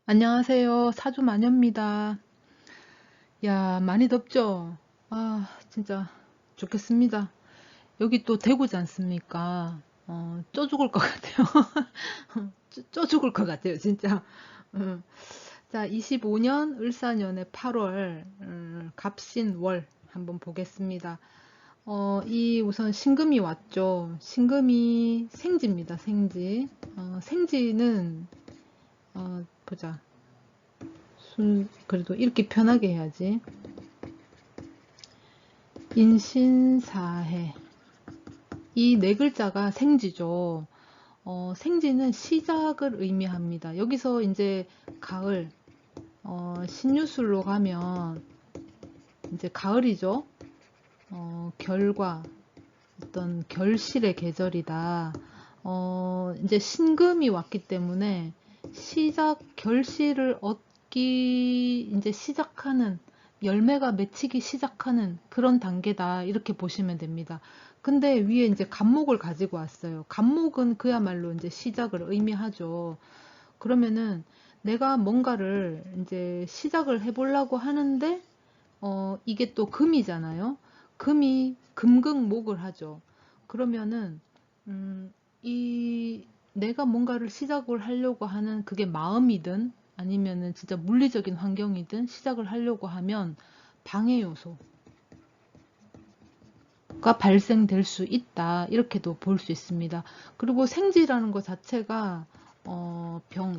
안녕하세요. 사주마녀입니다. 야, 많이 덥죠? 아, 진짜 좋겠습니다. 여기 또 대구지 않습니까? 쪄 죽을 것 같아요. 쪄 죽을 것 같아요, 진짜. 어. 자, 25년 을사년의 8월, 갑신월 한번 보겠습니다. 이 우선 신금이 왔죠. 신금이 생지입니다, 생지. 생지는, 보자. 그래도 읽기 편하게 해야지. 인신사해. 이 네 글자가 생지죠. 생지는 시작을 의미합니다. 여기서 이제 가을, 신유술로 가면 이제 가을이죠. 결과, 어떤 결실의 계절이다. 이제 신금이 왔기 때문에 시작, 결실을 얻기, 이제 시작하는, 열매가 맺히기 시작하는 그런 단계다. 이렇게 보시면 됩니다. 근데 위에 이제 간목을 가지고 왔어요. 간목은 그야말로 이제 시작을 의미하죠. 그러면은 내가 뭔가를 이제 시작을 해보려고 하는데, 이게 또 금이잖아요. 금이 금극목을 하죠. 그러면은 음, 이 내가 뭔가를 시작을 하려고 하는 그게 마음이든 아니면은 진짜 물리적인 환경이든 시작을 하려고 하면 방해 요소가 발생될 수 있다. 이렇게도 볼 수 있습니다. 그리고 생지라는 것 자체가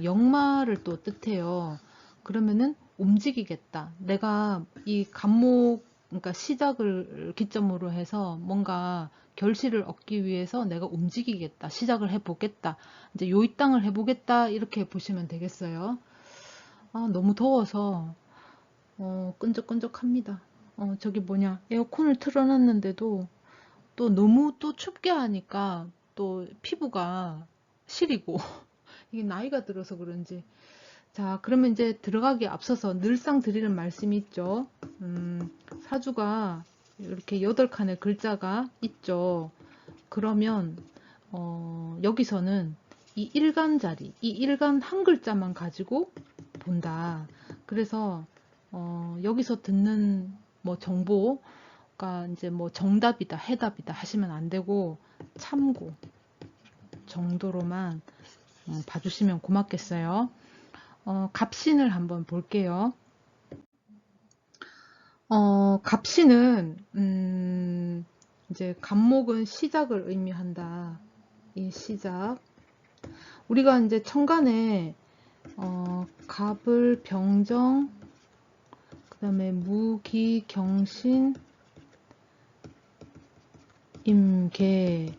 역마를 또 뜻해요. 그러면은 움직이겠다. 내가 이 간목, 그러니까 시작을 기점으로 해서 뭔가 결실을 얻기 위해서 내가 움직이겠다. 시작을 해보겠다. 이제 요입당을 해보겠다. 이렇게 보시면 되겠어요. 아, 너무 더워서 끈적끈적합니다. 저기 뭐냐, 에어컨을 틀어놨는데도 또 너무 또 춥게 하니까 또 피부가 시리고 이게 나이가 들어서 그런지. 자, 그러면 이제 들어가기에 앞서서 늘상 드리는 말씀이 있죠. 사주가 이렇게 8칸의 글자가 있죠. 그러면 여기서는 이 일간 자리, 이 일간 한 글자만 가지고 본다. 그래서 여기서 듣는 뭐 정보가 이제 뭐 정답이다, 해답이다 하시면 안 되고 참고 정도로만 봐주시면 고맙겠어요. 갑신을 한번 볼게요. 갑신은 이제 갑목은 시작을 의미한다. 이 시작. 우리가 이제 천간에 갑을 병정, 그다음에 무기 경신 임계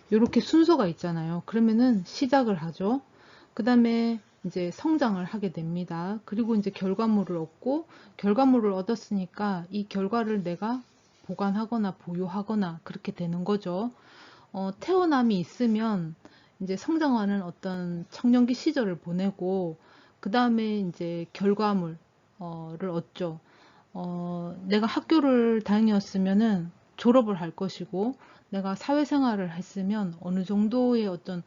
이렇게 순서가 있잖아요. 그러면은 시작을 하죠. 그다음에 이제 성장을 하게 됩니다. 그리고 이제 결과물을 얻고 결과물을 얻었으니까 이 결과를 내가 보관하거나 보유하거나 그렇게 되는 거죠. 태어남이 있으면 이제 성장하는 어떤 청년기 시절을 보내고 그 다음에 이제 결과물을 얻죠. 내가 학교를 다녔으면은 졸업을 할 것이고 내가 사회생활을 했으면 어느 정도의 어떤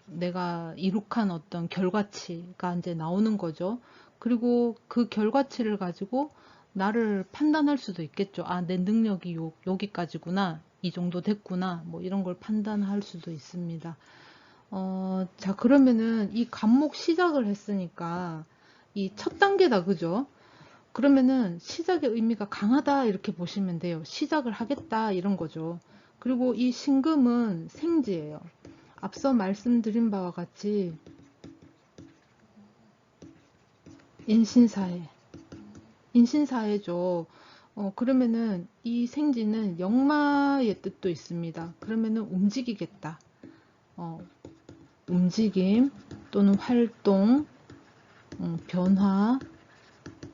내가 이룩한 어떤 결과치가 이제 나오는 거죠. 그리고 그 결과치를 가지고 나를 판단할 수도 있겠죠. 아, 내 능력이 여기까지구나. 이 정도 됐구나. 뭐 이런 걸 판단할 수도 있습니다. 자, 그러면은 이 간목 시작을 했으니까 이 첫 단계다. 그죠? 그러면은 시작의 의미가 강하다 이렇게 보시면 돼요. 시작을 하겠다 이런 거죠. 그리고 이 신금은 생지예요. 앞서 말씀드린 바와 같이 인신사회, 인신사회죠. 그러면은 이 생지는 역마의 뜻도 있습니다. 그러면은 움직이겠다. 어, 움직임 또는 활동, 변화,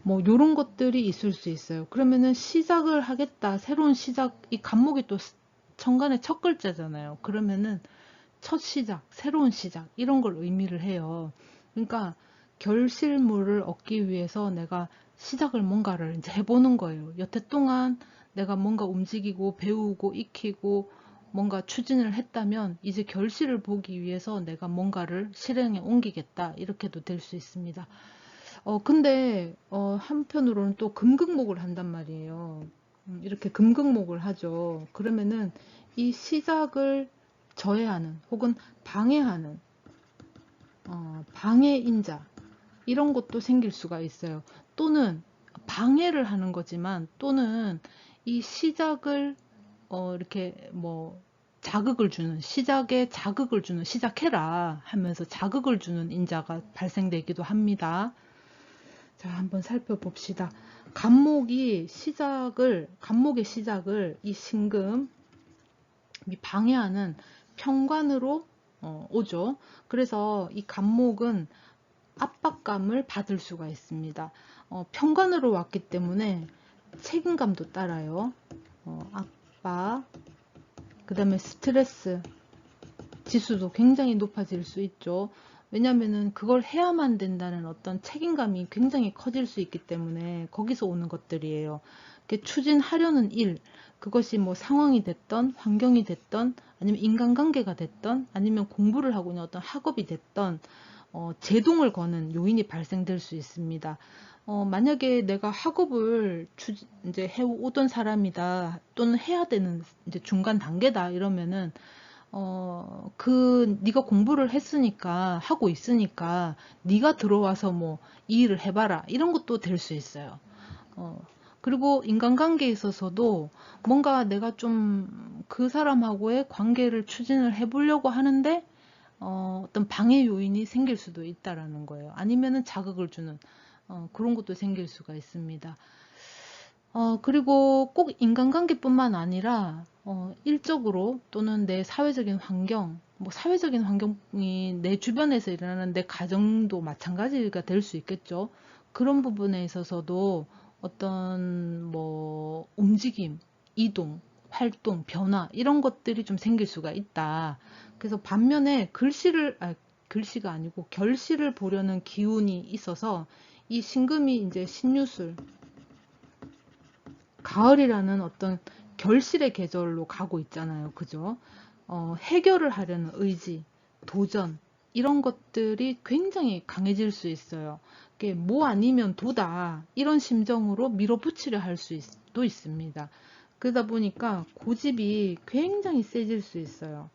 뭐 요런 것들이 있을 수 있어요. 그러면은 시작을 하겠다. 새로운 시작, 이 간목이 또 천간의 첫 글자잖아요. 그러면은 첫 시작, 새로운 시작 이런 걸 의미를 해요. 그러니까 결실물을 얻기 위해서 내가 시작을 뭔가를 이제 해보는 거예요. 여태 동안 내가 뭔가 움직이고 배우고 익히고 뭔가 추진을 했다면 이제 결실을 보기 위해서 내가 뭔가를 실행에 옮기겠다. 이렇게도 될 수 있습니다. 근데 한편으로는 또 금극목을 한단 말이에요. 이렇게 금극목을 하죠. 그러면은 이 시작을 저해하는 혹은 방해하는 방해인자 이런 것도 생길 수가 있어요. 또는 방해를 하는 거지만 또는 이 시작을 이렇게 뭐 자극을 주는 시작에 자극을 주는 시작해라 하면서 자극을 주는 인자가 발생되기도 합니다. 자, 한번 살펴봅시다. 간목의 시작을 이 신금이 방해하는 평관으로 오죠. 그래서 이 간목은 압박감을 받을 수가 있습니다. 평관으로 왔기 때문에 책임감도 따라요. 압박, 그 다음에 스트레스 지수도 굉장히 높아질 수 있죠. 왜냐면은 그걸 해야만 된다는 어떤 책임감이 굉장히 커질 수 있기 때문에 거기서 오는 것들이에요. 추진하려는 일, 그것이 뭐 상황이 됐던, 환경이 됐던, 아니면 인간관계가 됐던, 아니면 공부를 하고 있는 어떤 학업이 됐던, 제동을 거는 요인이 발생될 수 있습니다. 만약에 내가 학업을 이제 해오던 사람이다, 또는 해야 되는 이제 중간 단계다, 이러면은, 네가 공부를 했으니까, 하고 있으니까, 네가 들어와서 뭐, 이 일을 해봐라. 이런 것도 될 수 있어요. 그리고 인간관계에 있어서도 뭔가 내가 좀 그 사람하고의 관계를 추진을 해보려고 하는데, 어떤 방해 요인이 생길 수도 있다라는 거예요. 아니면은 자극을 주는, 그런 것도 생길 수가 있습니다. 그리고 꼭 인간관계뿐만 아니라 일적으로 또는 내 사회적인 환경, 뭐 사회적인 환경이 내 주변에서 일어나는 내 가정도 마찬가지가 될 수 있겠죠. 그런 부분에 있어서도 어떤 뭐 움직임, 이동, 활동, 변화 이런 것들이 좀 생길 수가 있다. 그래서 반면에 글씨가 아니고 결실을 보려는 기운이 있어서 이 신금이 이제 신유술, 가을이라는 어떤 결실의 계절로 가고 있잖아요. 그죠? 해결을 하려는 의지, 도전, 이런 것들이 굉장히 강해질 수 있어요. 뭐 아니면 도다, 이런 심정으로 밀어붙이려 할 수도 있습니다. 그러다 보니까 고집이 굉장히 세질 수 있어요.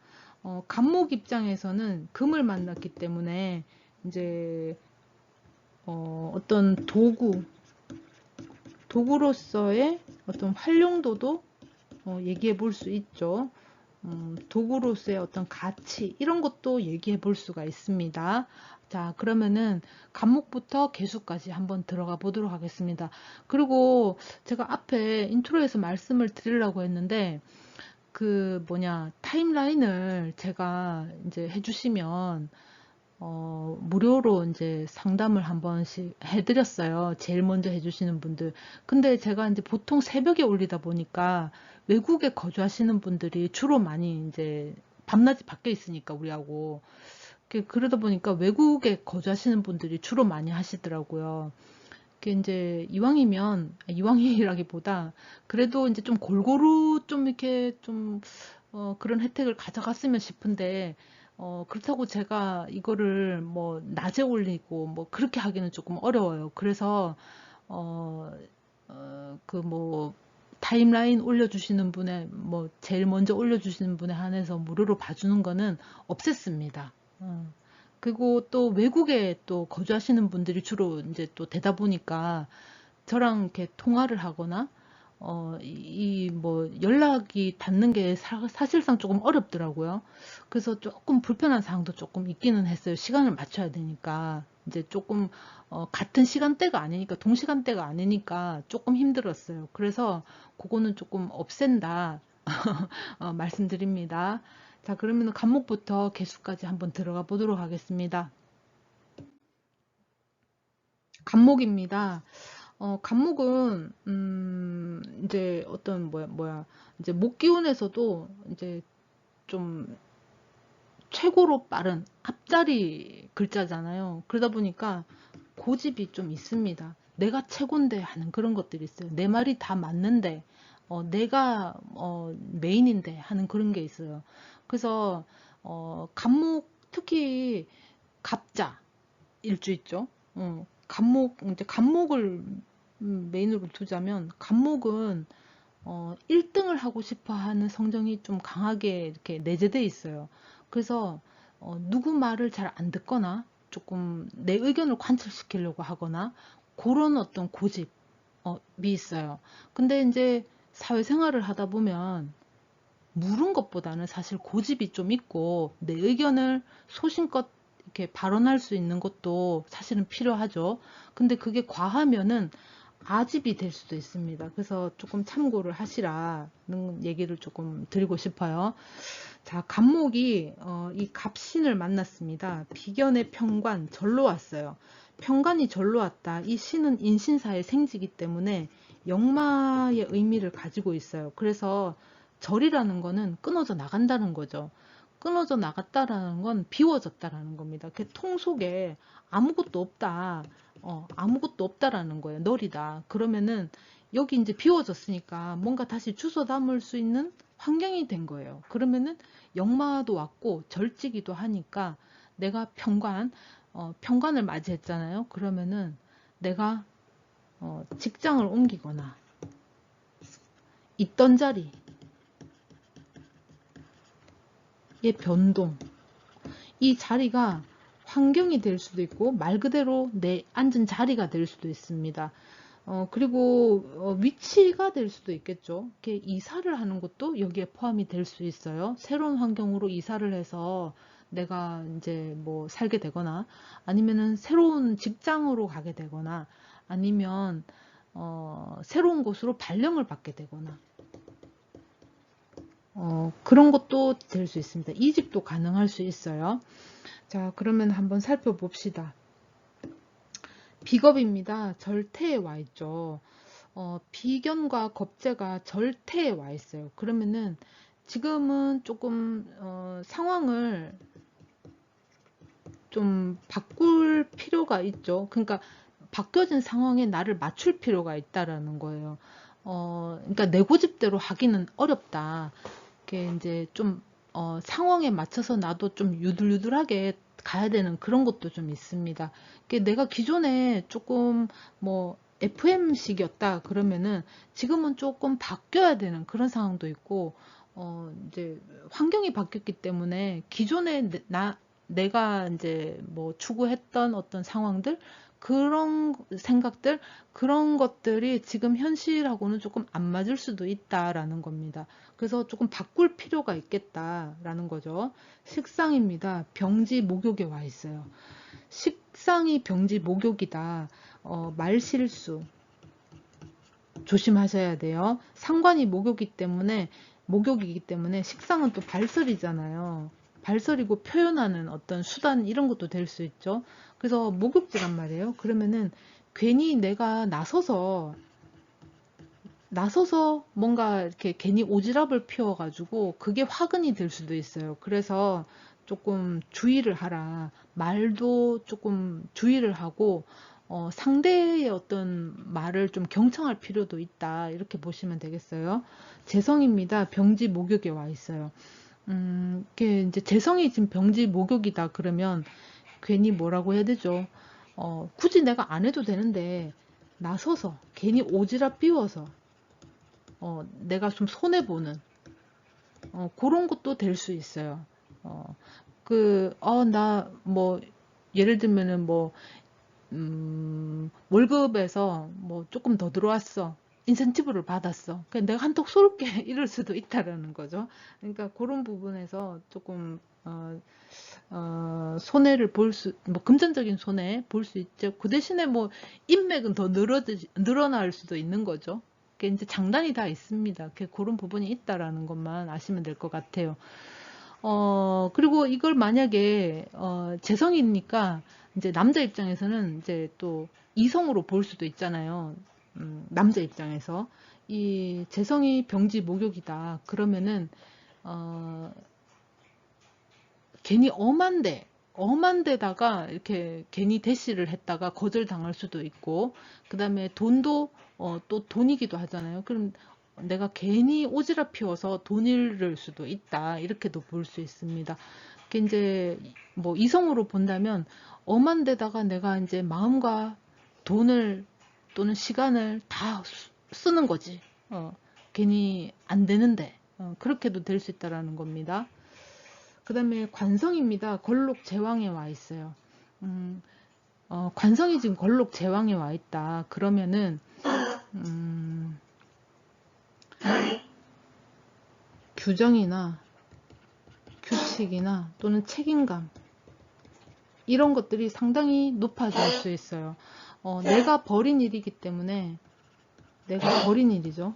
간목 입장에서는 금을 만났기 때문에 이제 어떤 도구로서의 어떤 활용도도 얘기해 볼 수 있죠. 도구로서의 어떤 가치 이런 것도 얘기해 볼 수가 있습니다. 자, 그러면은 간목부터 개수까지 한번 들어가 보도록 하겠습니다. 그리고 제가 앞에 인트로에서 말씀을 드리려고 했는데 그 뭐냐 타임라인을 제가 이제 해주시면 무료로 이제 상담을 한 번씩 해드렸어요. 제일 먼저 해주시는 분들. 근데 제가 이제 보통 새벽에 올리다 보니까 외국에 거주하시는 분들이 주로 많이 이제 밤낮이 바뀌어 있으니까 우리하고. 그러다 보니까 외국에 거주하시는 분들이 주로 많이 하시더라고요. 이제 이왕이라기보다 그래도 이제 좀 골고루 좀 이렇게 좀 그런 혜택을 가져갔으면 싶은데 그렇다고 제가 이거를 뭐 낮에 올리고 뭐 그렇게 하기는 조금 어려워요. 그래서 그 뭐 타임라인 올려주시는 분의 뭐 제일 먼저 올려주시는 분에 한해서 무료로 봐주는 거는 없앴습니다. 그리고 또 외국에 또 거주하시는 분들이 주로 이제 또 되다 보니까 저랑 이렇게 통화를 하거나 이 뭐 연락이 닿는 게 사실상 조금 어렵더라고요. 그래서 조금 불편한 사항도 조금 있기는 했어요. 시간을 맞춰야 되니까 이제 조금 같은 시간대가 아니니까 동시간대가 아니니까 조금 힘들었어요. 그래서 그거는 조금 없앤다 말씀드립니다. 자, 그러면 간목부터 개수까지 한번 들어가 보도록 하겠습니다. 간목입니다. 간목은 이제 어떤 이제 목 기운에서도 이제 좀 최고로 빠른 앞자리 글자잖아요. 그러다 보니까 고집이 좀 있습니다. 내가 최곤데 하는 그런 것들이 있어요. 내 말이 다 맞는데 내가 메인인데 하는 그런 게 있어요. 그래서 갑목, 특히 갑자 일주 있죠. 갑목, 이제 갑목을 메인으로 두자면, 갑목은 1등을 하고 싶어 하는 성정이 좀 강하게 이렇게 내재돼 있어요. 그래서 누구 말을 잘 안 듣거나 조금 내 의견을 관철시키려고 하거나 그런 어떤 고집이 있어요. 근데 이제 사회생활을 하다 보면 물은 것보다는 사실 고집이 좀 있고 내 의견을 소신껏 이렇게 발언할 수 있는 것도 사실은 필요하죠. 근데 그게 과하면은 아집이 될 수도 있습니다. 그래서 조금 참고를 하시라는 얘기를 조금 드리고 싶어요. 자, 갑목이 이 갑신을 만났습니다. 비견의 평관 절로 왔어요. 평관이 절로 왔다. 이 신은 인신사의 생지기 때문에 역마의 의미를 가지고 있어요. 그래서 절이라는 거는 끊어져 나간다는 거죠. 끊어져 나갔다라는 건 비워졌다라는 겁니다. 그 통 속에 아무것도 없다. 아무것도 없다라는 거예요. 널이다. 그러면은 여기 이제 비워졌으니까 뭔가 다시 주워 담을 수 있는 환경이 된 거예요. 그러면은 역마도 왔고 절지기도 하니까 내가 평관을 맞이했잖아요. 그러면은 내가 직장을 옮기거나 있던 자리의 변동, 이 자리가 환경이 될 수도 있고 말 그대로 내 앉은 자리가 될 수도 있습니다. 그리고 위치가 될 수도 있겠죠. 이렇게 이사를 하는 것도 여기에 포함이 될 수 있어요. 새로운 환경으로 이사를 해서 내가 이제 뭐 살게 되거나 아니면은 새로운 직장으로 가게 되거나 아니면 새로운 곳으로 발령을 받게 되거나 그런 것도 될 수 있습니다. 이직도 가능할 수 있어요. 자, 그러면 한번 살펴봅시다. 비겁입니다. 절태에 와 있죠. 비견과 겁재가 절태에 와 있어요. 그러면은 지금은 조금 상황을 좀 바꿀 필요가 있죠. 그러니까 바뀌어진 상황에 나를 맞출 필요가 있다라는 거예요. 그러니까 내 고집대로 하기는 어렵다. 이게 이제 좀 상황에 맞춰서 나도 좀 유들유들하게 가야 되는 그런 것도 좀 있습니다. 내가 기존에 조금 뭐 FM식이었다 그러면은 지금은 조금 바뀌어야 되는 그런 상황도 있고 이제 환경이 바뀌었기 때문에 기존에 내가 이제 뭐 추구했던 어떤 상황들 그런 생각들 그런 것들이 지금 현실하고는 조금 안 맞을 수도 있다라는 겁니다. 그래서 조금 바꿀 필요가 있겠다라는 거죠. 식상입니다. 병지 목욕에 와 있어요. 식상이 병지 목욕이다. 말실수 조심하셔야 돼요. 상관이 목욕이기 때문에 식상은 또 발설이잖아요. 발설이고 표현하는 어떤 수단 이런 것도 될 수 있죠. 그래서 목욕지란 말이에요. 그러면은 괜히 내가 나서서 뭔가 이렇게 괜히 오지랖을 피워가지고 그게 화근이 될 수도 있어요. 그래서 조금 주의를 하라. 말도 조금 주의를 하고 상대의 어떤 말을 좀 경청할 필요도 있다. 이렇게 보시면 되겠어요. 재성입니다. 병지 목욕에 와 있어요. 이게 이제 재성이 지금 병지 목욕이다 그러면 괜히 뭐라고 해야 되죠? 굳이 내가 안 해도 되는데 나서서 괜히 오지랖 비워서 내가 좀 손해보는 그런 것도 될 수 있어요. 나 뭐 예를 들면은 뭐 월급에서 뭐 조금 더 들어왔어. 인센티브를 받았어. 그냥 내가 한턱 쏠게 이럴 수도 있다라는 거죠. 그러니까 그런 부분에서 조금 손해를 뭐 금전적인 손해 볼 수 있죠. 그 대신에 뭐 인맥은 더 늘어날 수도 있는 거죠. 그게 이제 장단이 다 있습니다. 그런 부분이 있다라는 것만 아시면 될 것 같아요. 그리고 이걸 만약에 재성이니까 이제 남자 입장에서는 이제 또 이성으로 볼 수도 있잖아요. 남자 입장에서 이 재성이 병지 목욕이다. 그러면은 어, 괜히 엄한 데다가 이렇게 괜히 대시를 했다가 거절당할 수도 있고, 그 다음에 돈도 또 돈이기도 하잖아요. 그럼 내가 괜히 오지랖 피워서 돈 잃을 수도 있다. 이렇게도 볼 수 있습니다. 그게 이제 뭐 이성으로 본다면 엄한 데다가 내가 이제 마음과 돈을 또는 시간을 다 쓰는 거지. 괜히 안 되는데. 그렇게도 될 수 있다라는 겁니다. 그 다음에 관성입니다. 걸록 제왕에 와 있어요. 관성이 지금 걸록 제왕에 와 있다. 그러면은 규정이나 규칙이나 또는 책임감 이런 것들이 상당히 높아질 수 있어요. 내가 벌인 일이기 때문에 내가 벌인 일이죠.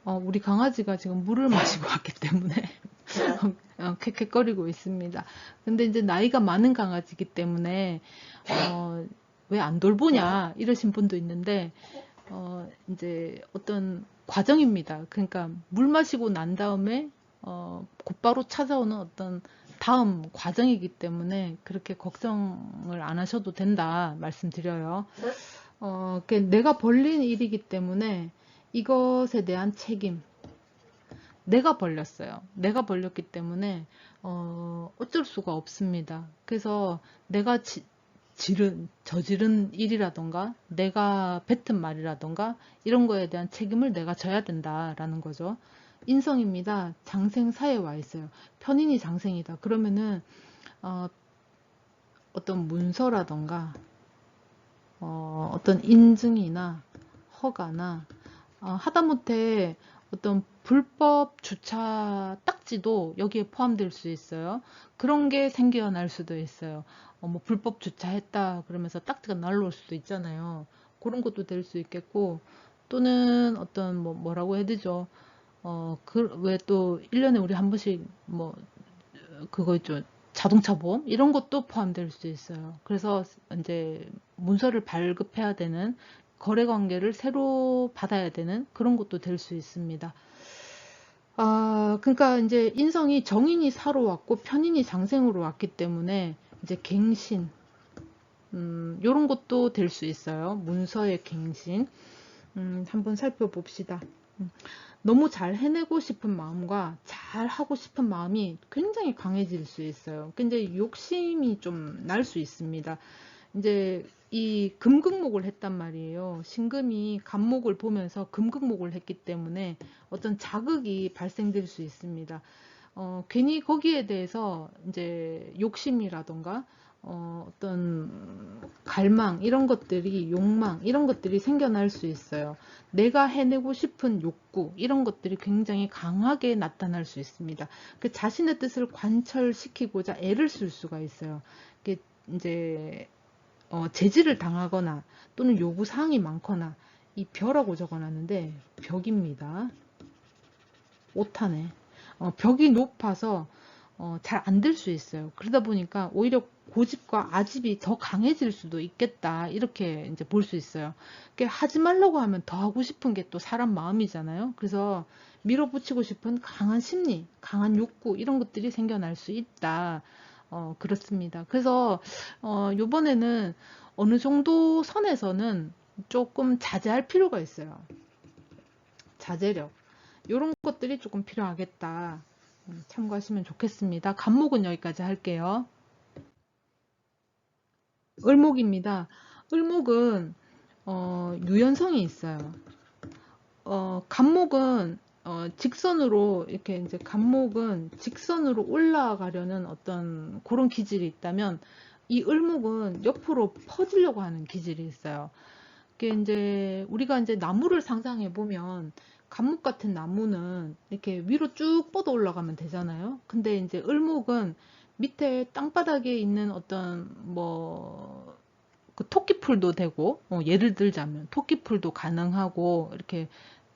우리 강아지가 지금 물을 마시고 왔기 때문에 헥헥거리고 있습니다. 근데 이제 나이가 많은 강아지이기 때문에 왜 안 돌보냐 이러신 분도 있는데 이제 어떤 과정입니다. 그러니까 물 마시고 난 다음에 곧바로 찾아오는 어떤 다음 과정이기 때문에 그렇게 걱정을 안 하셔도 된다 말씀드려요. 내가 벌린 일이기 때문에 이것에 대한 책임 내가 벌렸어요. 내가 벌렸기 때문에 어쩔 수가 없습니다. 그래서 내가 저지른 일이라던가 내가 뱉은 말이라던가 이런 거에 대한 책임을 내가 져야 된다라는 거죠. 인성입니다. 장생사에 와 있어요. 편인이 장생이다. 그러면은 어떤 문서라던가 어떤 인증이나 허가나 하다못해 어떤 불법 주차 딱지도 여기에 포함될 수 있어요. 그런 게 생겨날 수도 있어요. 뭐 불법 주차했다 그러면서 딱지가 날라올 수도 있잖아요. 그런 것도 될 수 있겠고 또는 어떤 뭐라고 해야 되죠? 왜 또 1년에 우리 한 번씩 뭐 그거 있죠. 자동차 보험 이런 것도 포함될 수 있어요. 그래서 이제 문서를 발급해야 되는 거래 관계를 새로 받아야 되는 그런 것도 될 수 있습니다. 그러니까 이제 인성이 정인이 사로 왔고 편인이 장생으로 왔기 때문에 이제 갱신, 요런 것도 될 수 있어요. 문서의 갱신. 한번 살펴봅시다. 너무 잘 해내고 싶은 마음과 잘 하고 싶은 마음이 굉장히 강해질 수 있어요. 근데 욕심이 좀 날 수 있습니다. 이제 이 금극목을 했단 말이에요. 신금이 간목을 보면서 금극목을 했기 때문에 어떤 자극이 발생될 수 있습니다. 괜히 거기에 대해서 이제 욕심이라던가 어떤 갈망 이런 것들이 욕망 이런 것들이 생겨날 수 있어요. 내가 해내고 싶은 욕구 이런 것들이 굉장히 강하게 나타날 수 있습니다. 그 자신의 뜻을 관철시키고자 애를 쓸 수가 있어요. 이게 이제 제지를 당하거나 또는 요구사항이 많거나 이 벼라고 적어놨는데 벽입니다. 오타네. 벽이 높아서 잘 안 될 수 있어요. 그러다 보니까 오히려 고집과 아집이 더 강해질 수도 있겠다. 이렇게 이제 볼 수 있어요. 하지 말라고 하면 더 하고 싶은 게 또 사람 마음이잖아요. 그래서 밀어붙이고 싶은 강한 심리, 강한 욕구 이런 것들이 생겨날 수 있다. 그렇습니다. 그래서 요번에는 어느 정도 선에서는 조금 자제할 필요가 있어요. 자제력. 이런 것들이 조금 필요하겠다. 참고하시면 좋겠습니다. 간목은 여기까지 할게요. 을목입니다. 을목은 유연성이 있어요. 간목은 직선으로 이렇게 이제 간목은 직선으로 올라가려는 어떤 그런 기질이 있다면 이 을목은 옆으로 퍼지려고 하는 기질이 있어요. 이게 이제 우리가 이제 나무를 상상해 보면 감목 같은 나무는 이렇게 위로 쭉 뻗어 올라가면 되잖아요. 근데 이제 을목은 밑에 땅바닥에 있는 어떤 뭐 그 토끼풀도 되고 예를 들자면 토끼풀도 가능하고 이렇게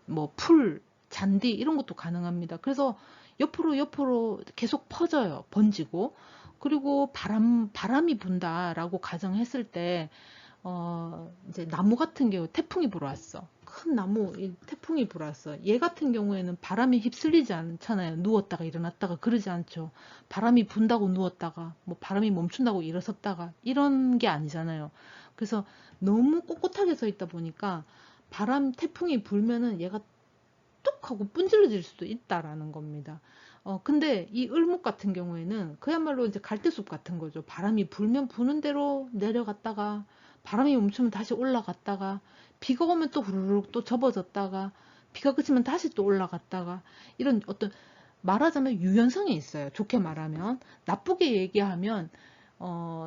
뭐 풀, 잔디 이런 것도 가능합니다. 그래서 옆으로 계속 퍼져요. 번지고. 그리고 바람이 분다라고 가정했을 때 이제 나무 같은 경우 태풍이 불어왔어. 큰 나무, 태풍이 불어왔어. 얘 같은 경우에는 바람이 휩쓸리지 않잖아요. 누웠다가 일어났다가 그러지 않죠. 바람이 분다고 누웠다가, 뭐 바람이 멈춘다고 일어섰다가, 이런 게 아니잖아요. 그래서 너무 꼿꼿하게 서 있다 보니까 태풍이 불면은 얘가 뚝 하고 분질러질 수도 있다라는 겁니다. 근데 이 을목 같은 경우에는 그야말로 이제 갈대숲 같은 거죠. 바람이 불면 부는 대로 내려갔다가, 바람이 멈추면 다시 올라갔다가, 비가 오면 또 후루룩 또 접어졌다가, 비가 그치면 다시 또 올라갔다가, 이런 어떤, 말하자면 유연성이 있어요. 좋게 말하면. 나쁘게 얘기하면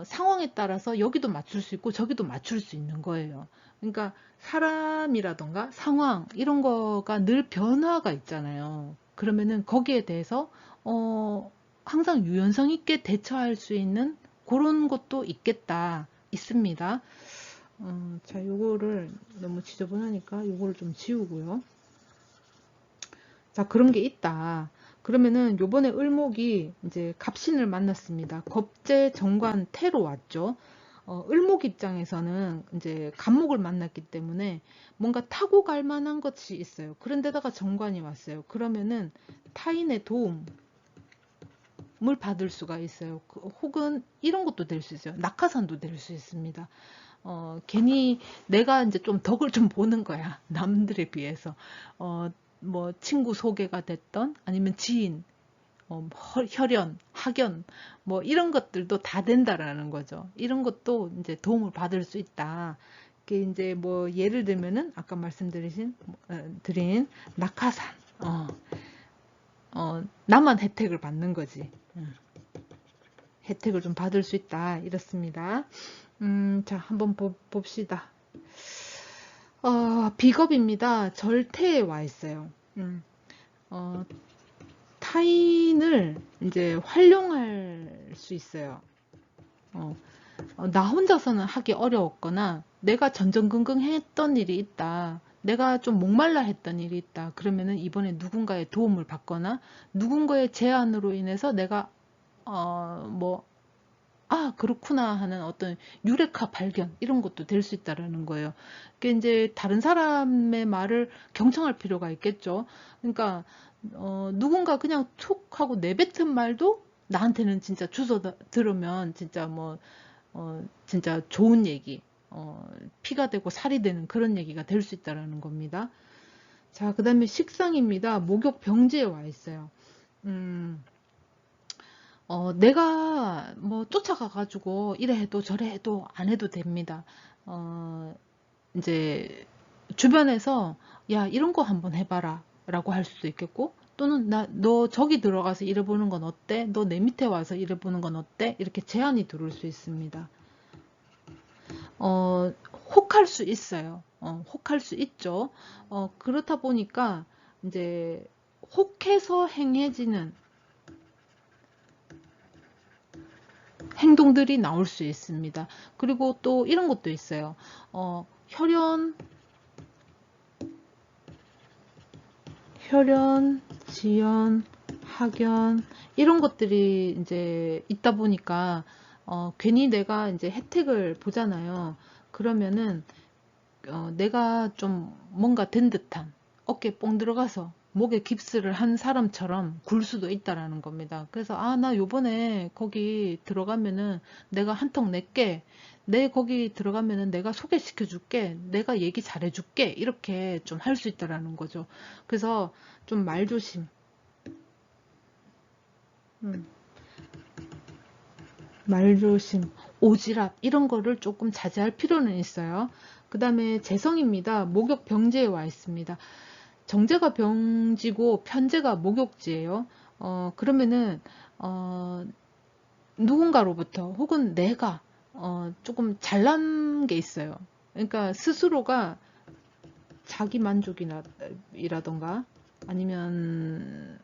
상황에 따라서 여기도 맞출 수 있고 저기도 맞출 수 있는 거예요. 그러니까 사람이라던가 상황 이런 거가 늘 변화가 있잖아요. 그러면은 거기에 대해서 항상 유연성 있게 대처할 수 있는 그런 것도 있습니다. 자, 요거를 너무 지저분하니까 요거를 좀 지우고요. 자, 그런 게 있다. 그러면은 요번에 을목이 이제 갑신을 만났습니다. 겁재 정관 태로 왔죠. 을목 입장에서는 이제 갑목을 만났기 때문에 뭔가 타고 갈 만한 것이 있어요. 그런데다가 정관이 왔어요. 그러면은 타인의 도움을 받을 수가 있어요. 혹은 이런 것도 될 수 있어요. 낙하산도 될 수 있습니다. 괜히 내가 이제 좀 덕을 좀 보는 거야. 남들에 비해서. 뭐 친구 소개가 됐던 아니면 지인, 혈연, 학연, 뭐 이런 것들도 다 된다라는 거죠. 이런 것도 이제 도움을 받을 수 있다. 이게 이제 뭐 예를 들면은 아까 드린 낙하산, 나만 혜택을 받는 거지. 혜택을 좀 받을 수 있다. 이렇습니다. 자, 한번 봅시다. 비겁입니다. 절태에 와 있어요. 타인을 이제 활용할 수 있어요. 나 혼자서는 하기 어려웠거나 내가 전전긍긍했던 일이 있다. 내가 좀 목말라 했던 일이 있다. 그러면은 이번에 누군가의 도움을 받거나 누군가의 제안으로 인해서 내가 그렇구나 하는 어떤 유레카 발견 이런 것도 될 수 있다라는 거예요. 그게 이제 다른 사람의 말을 경청할 필요가 있겠죠. 그러니까 누군가 그냥 툭 하고 내뱉은 말도 나한테는 진짜 주워 들으면 진짜 진짜 좋은 얘기, 피가 되고 살이 되는 그런 얘기가 될 수 있다라는 겁니다. 자, 그 다음에 식상입니다. 목욕 병지에 와 있어요. 내가 뭐 쫓아가가지고 이래 해도 저래 해도 안 해도 됩니다. 이제 주변에서 야, 이런 거 한번 해봐라 라고 할 수도 있겠고, 또는 너 저기 들어가서 일해보는 건 어때? 너 내 밑에 와서 일해보는 건 어때? 이렇게 제안이 들어올 수 있습니다. 혹할 수 있어요. 혹할 수 있죠. 그렇다 보니까 이제 혹해서 행해지는 행동들이 나올 수 있습니다. 그리고 또 이런 것도 있어요. 혈연, 지연, 학연 이런 것들이 이제 있다 보니까 괜히 내가 이제 혜택을 보잖아요. 그러면은 내가 좀 뭔가 된 듯한 어깨 뽕 들어가서 목에 깁스를 한 사람처럼 굴 수도 있다라는 겁니다. 그래서 나 요번에 거기 들어가면은 내가 한턱 낼게. 거기 들어가면은 내가 소개시켜 줄게. 내가 얘기 잘해 줄게. 이렇게 좀 할 수 있다라는 거죠. 그래서 좀 말조심. 음, 말조심, 오지랖 이런 거를 조금 자제할 필요는 있어요. 그 다음에 재성입니다. 목욕 병제에 와 있습니다. 정제가 병지고 편제가 목욕지예요. 그러면은 누군가로부터 혹은 내가 조금 잘난 게 있어요. 그러니까 스스로가 자기 만족이라던가 아니면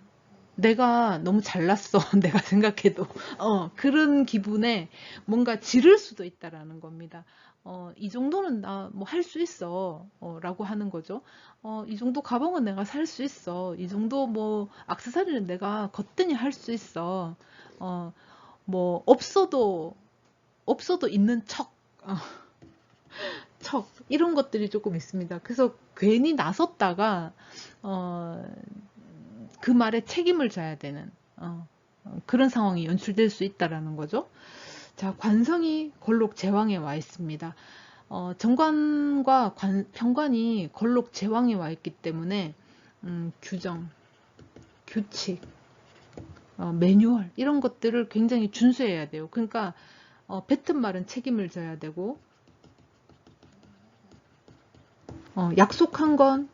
내가 너무 잘났어. 내가 생각해도. 그런 기분에 뭔가 지를 수도 있다라는 겁니다. 이 정도는 나 뭐 할 수 있어. 라고 하는 거죠. 이 정도 가방은 내가 살 수 있어. 이 정도 뭐 액세서리는 내가 거뜬히 할 수 있어. 뭐 없어도 있는 이런 것들이 조금 있습니다. 그래서 괜히 나섰다가 그 말에 책임을 져야 되는 그런 상황이 연출될 수 있다라는 거죠. 자, 관성이 골록 제왕에 와 있습니다. 정관과 편관이 걸록 제왕에 와 있기 때문에 규정, 규칙, 매뉴얼 이런 것들을 굉장히 준수해야 돼요. 그러니까 뱉은 말은 책임을 져야 되고 약속한 건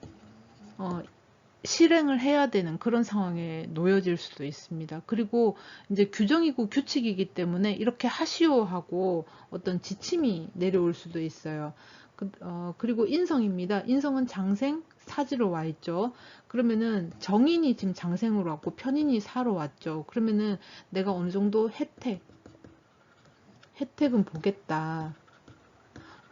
실행을 해야 되는 그런 상황에 놓여질 수도 있습니다. 그리고 이제 규정이고 규칙이기 때문에 이렇게 하시오 하고 어떤 지침이 내려올 수도 있어요. 그리고 인성입니다. 인성은 장생, 사지로 와 있죠. 그러면은 정인이 지금 장생으로 왔고 편인이 사로 왔죠. 그러면은 내가 어느 정도 혜택은 보겠다.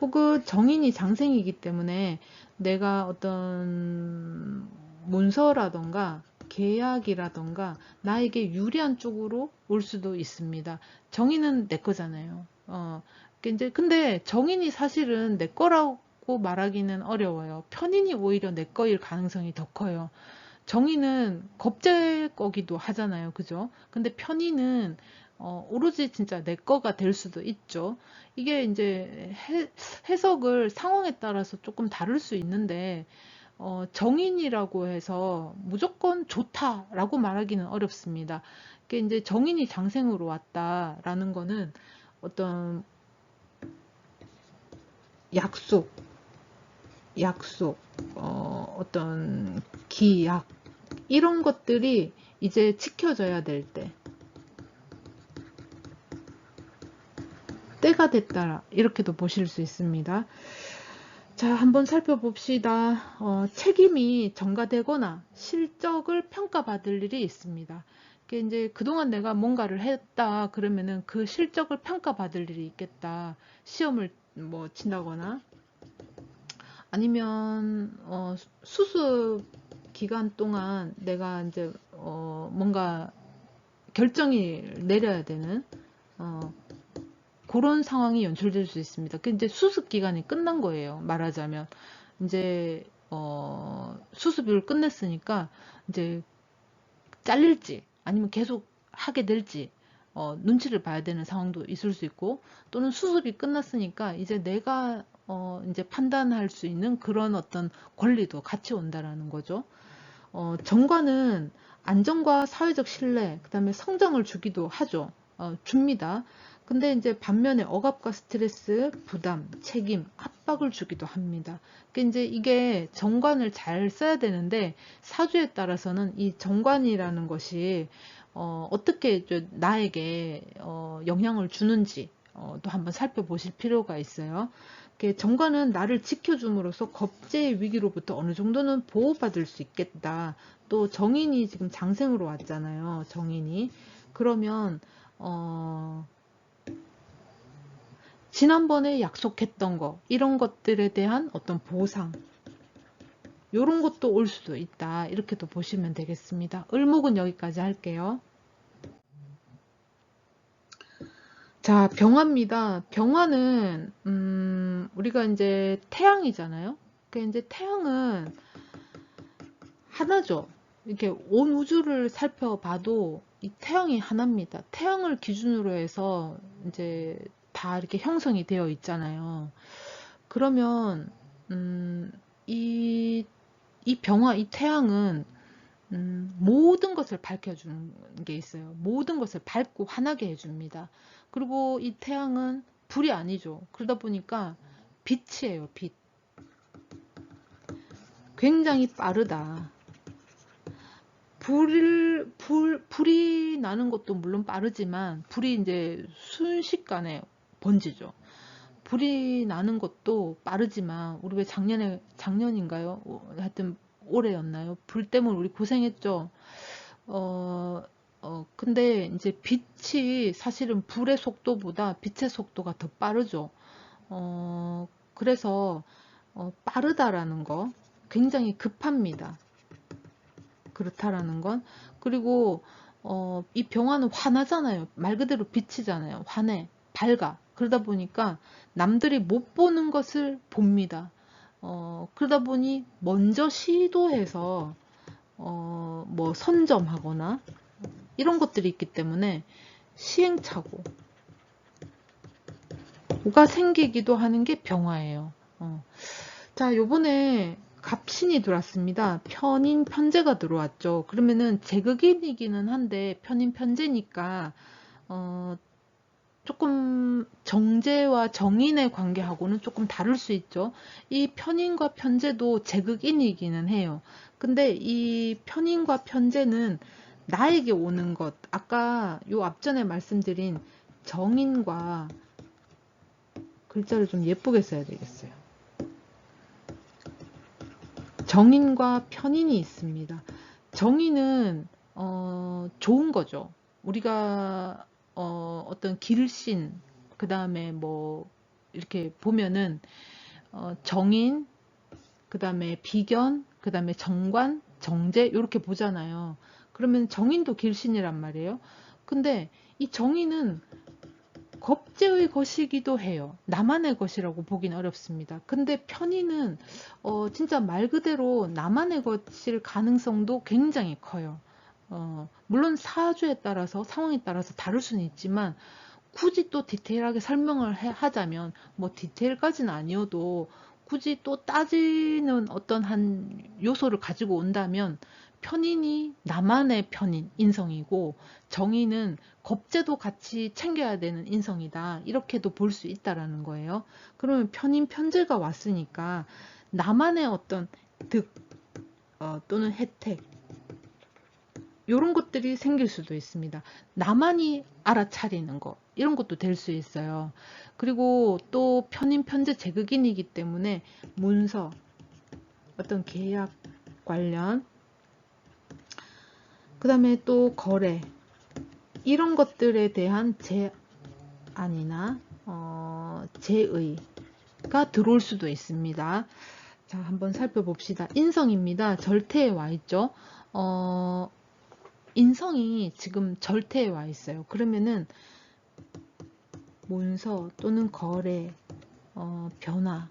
혹은 정인이 장생이기 때문에 내가 어떤 문서라던가 계약이라던가 나에게 유리한 쪽으로 올 수도 있습니다. 정인은 내 거잖아요. 근데 정인이 사실은 내 거라고 말하기는 어려워요. 편인이 오히려 내 거일 가능성이 더 커요. 정의는 겁제 거기도 하잖아요. 그죠? 근데 편의는 오로지 진짜 내 거가 될 수도 있죠. 이게 이제 해석을 상황에 따라서 조금 다를 수 있는데 정인이라고 해서 무조건 좋다라고 말하기는 어렵습니다. 그게 이제 정인이 장생으로 왔다라는 거는 어떤 약속, 어떤 기약 이런 것들이 이제 지켜져야 될 때가 됐다 이렇게도 보실 수 있습니다. 자, 한번 살펴봅시다. 책임이 전가되거나 실적을 평가받을 일이 있습니다. 이제 그동안 내가 뭔가를 했다 그러면은 그 실적을 평가받을 일이 있겠다. 시험을 뭐 친다거나 아니면 수습 기간 동안 내가 이제 뭔가 결정이 내려야 되는 그런 상황이 연출될 수 있습니다. 그 이제 수습 기간이 끝난 거예요. 말하자면 이제 수습을 끝냈으니까 이제 잘릴지 아니면 계속 하게 될지 눈치를 봐야 되는 상황도 있을 수 있고 또는 수습이 끝났으니까 이제 내가 이제 판단할 수 있는 그런 어떤 권리도 같이 온다라는 거죠. 정과는 안정과 사회적 신뢰, 그 다음에 성장을 주기도 하죠. 줍니다. 근데 이제 반면에 억압과 스트레스, 부담, 책임, 압박을 주기도 합니다. 그러니까 이제 이게 정관을 잘 써야 되는데 사주에 따라서는 이 정관이라는 것이 어떻게 나에게 영향을 주는지 또 한번 살펴보실 필요가 있어요. 정관은 나를 지켜줌으로써 겁제의 위기로부터 어느 정도는 보호받을 수 있겠다. 또 정인이 지금 장생으로 왔잖아요. 정인이. 그러면 지난번에 약속했던 거 이런 것들에 대한 어떤 보상 이런 것도 올 수도 있다. 이렇게도 보시면 되겠습니다. 을목은 여기까지 할게요. 자, 병화입니다. 병화는 우리가 이제 태양이잖아요. 그러니까 이제 태양은 하나죠. 이렇게 온 우주를 살펴봐도 이 태양이 하나입니다. 태양을 기준으로 해서 이제 다 이렇게 형성이 되어 있잖아요. 그러면 이 병화, 이 태양은 모든 것을 밝혀주는 게 있어요. 모든 것을 밝고 환하게 해줍니다. 그리고 이 태양은 불이 아니죠. 그러다 보니까 빛이에요. 빛. 굉장히 빠르다. 불이 나는 것도 물론 빠르지만 불이 이제 순식간에 번지죠. 불이 나는 것도 빠르지만 우리 왜 작년인가요? 하여튼 올해였나요? 불 때문에 우리 고생했죠. 근데 이제 빛이 사실은 불의 속도보다 빛의 속도가 더 빠르죠. 그래서 빠르다라는 거 굉장히 급합니다. 그렇다라는 건. 그리고 이 병화는 환하잖아요. 말 그대로 빛이잖아요. 환해, 밝아. 그러다 보니까 남들이 못 보는 것을 봅니다. 그러다 보니 먼저 시도해서 뭐 선점하거나 이런 것들이 있기 때문에 시행착오 생기기도 하는 게 병화예요. 자, 요번에 갑신이 들어왔습니다. 편인 편제가 들어왔죠. 그러면은 제극인이기는 한데 편인 편제니까 조금 정제와 정인의 관계하고는 조금 다를 수 있죠. 이 편인과 편제도 제극인이기는 해요. 근데 이 편인과 편제는 나에게 오는 것, 아까 요 앞전에 말씀드린 정인과, 글자를 좀 예쁘게 써야 되겠어요. 정인과 편인이 있습니다. 정인은 좋은 거죠. 우리가 어떤 길신, 그 다음에 뭐 이렇게 보면은 정인, 그 다음에 비견, 그 다음에 정관, 정제 이렇게 보잖아요. 그러면 정인도 길신이란 말이에요. 근데 이 정인은 겁제의 것이기도 해요. 나만의 것이라고 보긴 어렵습니다. 근데 편의는 진짜 말 그대로 나만의 것일 가능성도 굉장히 커요. 물론 사주에 따라서 상황에 따라서 다를 수는 있지만 굳이 또 디테일하게 설명을 하자면 뭐 디테일까지는 아니어도 굳이 또 따지는 어떤 한 요소를 가지고 온다면 편인이 나만의 편인 인성이고 정인은 겁제도 같이 챙겨야 되는 인성이다. 이렇게도 볼 수 있다라는 거예요. 그러면 편인 편제가 왔으니까 나만의 어떤 득 또는 혜택 이런 것들이 생길 수도 있습니다. 나만이 알아차리는 거 이런 것도 될 수 있어요. 그리고 또 편인 편제 제극인이기 때문에 문서 어떤 계약 관련 그 다음에 또 거래 이런 것들에 대한 제안이나 제의가 들어올 수도 있습니다. 자, 한번 살펴봅시다. 인성입니다. 절태에 와 있죠. 인성이 지금 절태에 와 있어요. 그러면은 문서 또는 거래, 변화,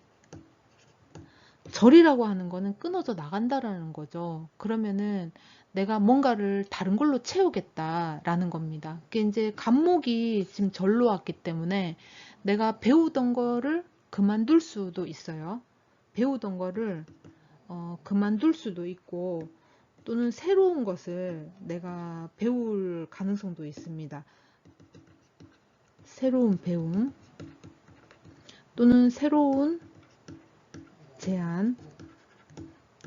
절이라고 하는 거는 끊어져 나간다라는 거죠. 그러면은 내가 뭔가를 다른 걸로 채우겠다라는 겁니다. 그게 이제 간목이 지금 절로 왔기 때문에 내가 배우던 거를 그만둘 수도 있어요. 배우던 거를 그만둘 수도 있고 또는 새로운 것을 내가 배울 가능성도 있습니다. 새로운 배움 또는 새로운 제안,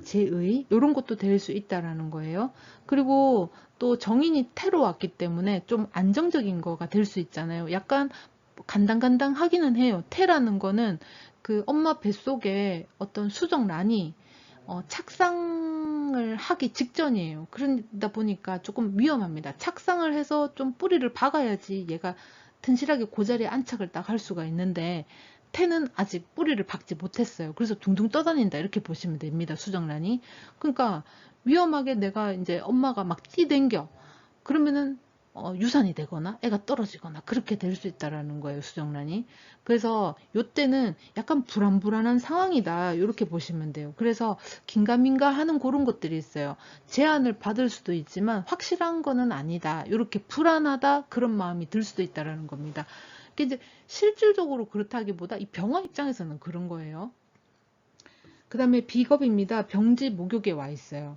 제의 이런 것도 될 수 있다라는 거예요. 그리고 또 정인이 태로 왔기 때문에 좀 안정적인 거가 될 수 있잖아요. 약간 간당간당하기는 해요. 태라는 거는 그 엄마 뱃속에 어떤 수정란이 착상을 하기 직전이에요. 그러다 보니까 조금 위험합니다. 착상을 해서 좀 뿌리를 박아야지 얘가 튼실하게 그 자리에 안착을 딱 할 수가 있는데 태는 아직 뿌리를 박지 못했어요. 그래서 둥둥 떠다닌다 이렇게 보시면 됩니다. 수정란이. 그러니까 위험하게 내가 이제 엄마가 막 뛰댕겨. 그러면은 유산이 되거나 애가 떨어지거나 그렇게 될 수 있다라는 거예요. 수정란이. 그래서 요때는 약간 불안불안한 상황이다 이렇게 보시면 돼요. 그래서 긴가민가 하는 그런 것들이 있어요. 제안을 받을 수도 있지만 확실한 거는 아니다. 이렇게 불안하다 그런 마음이 들 수도 있다라는 겁니다. 이제 실질적으로 그렇다기보다 이 병화 입장에서는 그런 거예요. 그 다음에 비겁입니다. 병지 목욕에 와 있어요.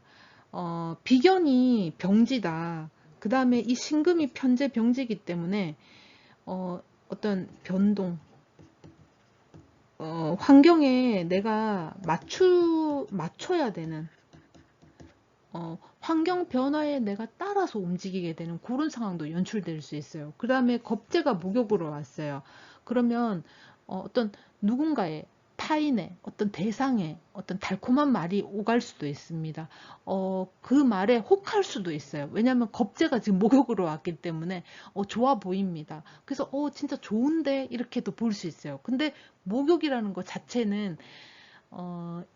비견이 병지다. 그 다음에 이 신금이 편제 병지이기 때문에 어떤 변동, 환경에 내가 맞춰야 되는 환경 변화에 내가 따라서 움직이게 되는 그런 상황도 연출될 수 있어요. 그 다음에 겁재가 목욕으로 왔어요. 그러면 어떤 누군가의 타인의 어떤 대상의 어떤 달콤한 말이 오갈 수도 있습니다. 그 말에 혹할 수도 있어요. 왜냐하면 겁재가 지금 목욕으로 왔기 때문에 좋아 보입니다. 그래서 진짜 좋은데 이렇게도 볼 수 있어요. 근데 목욕이라는 것 자체는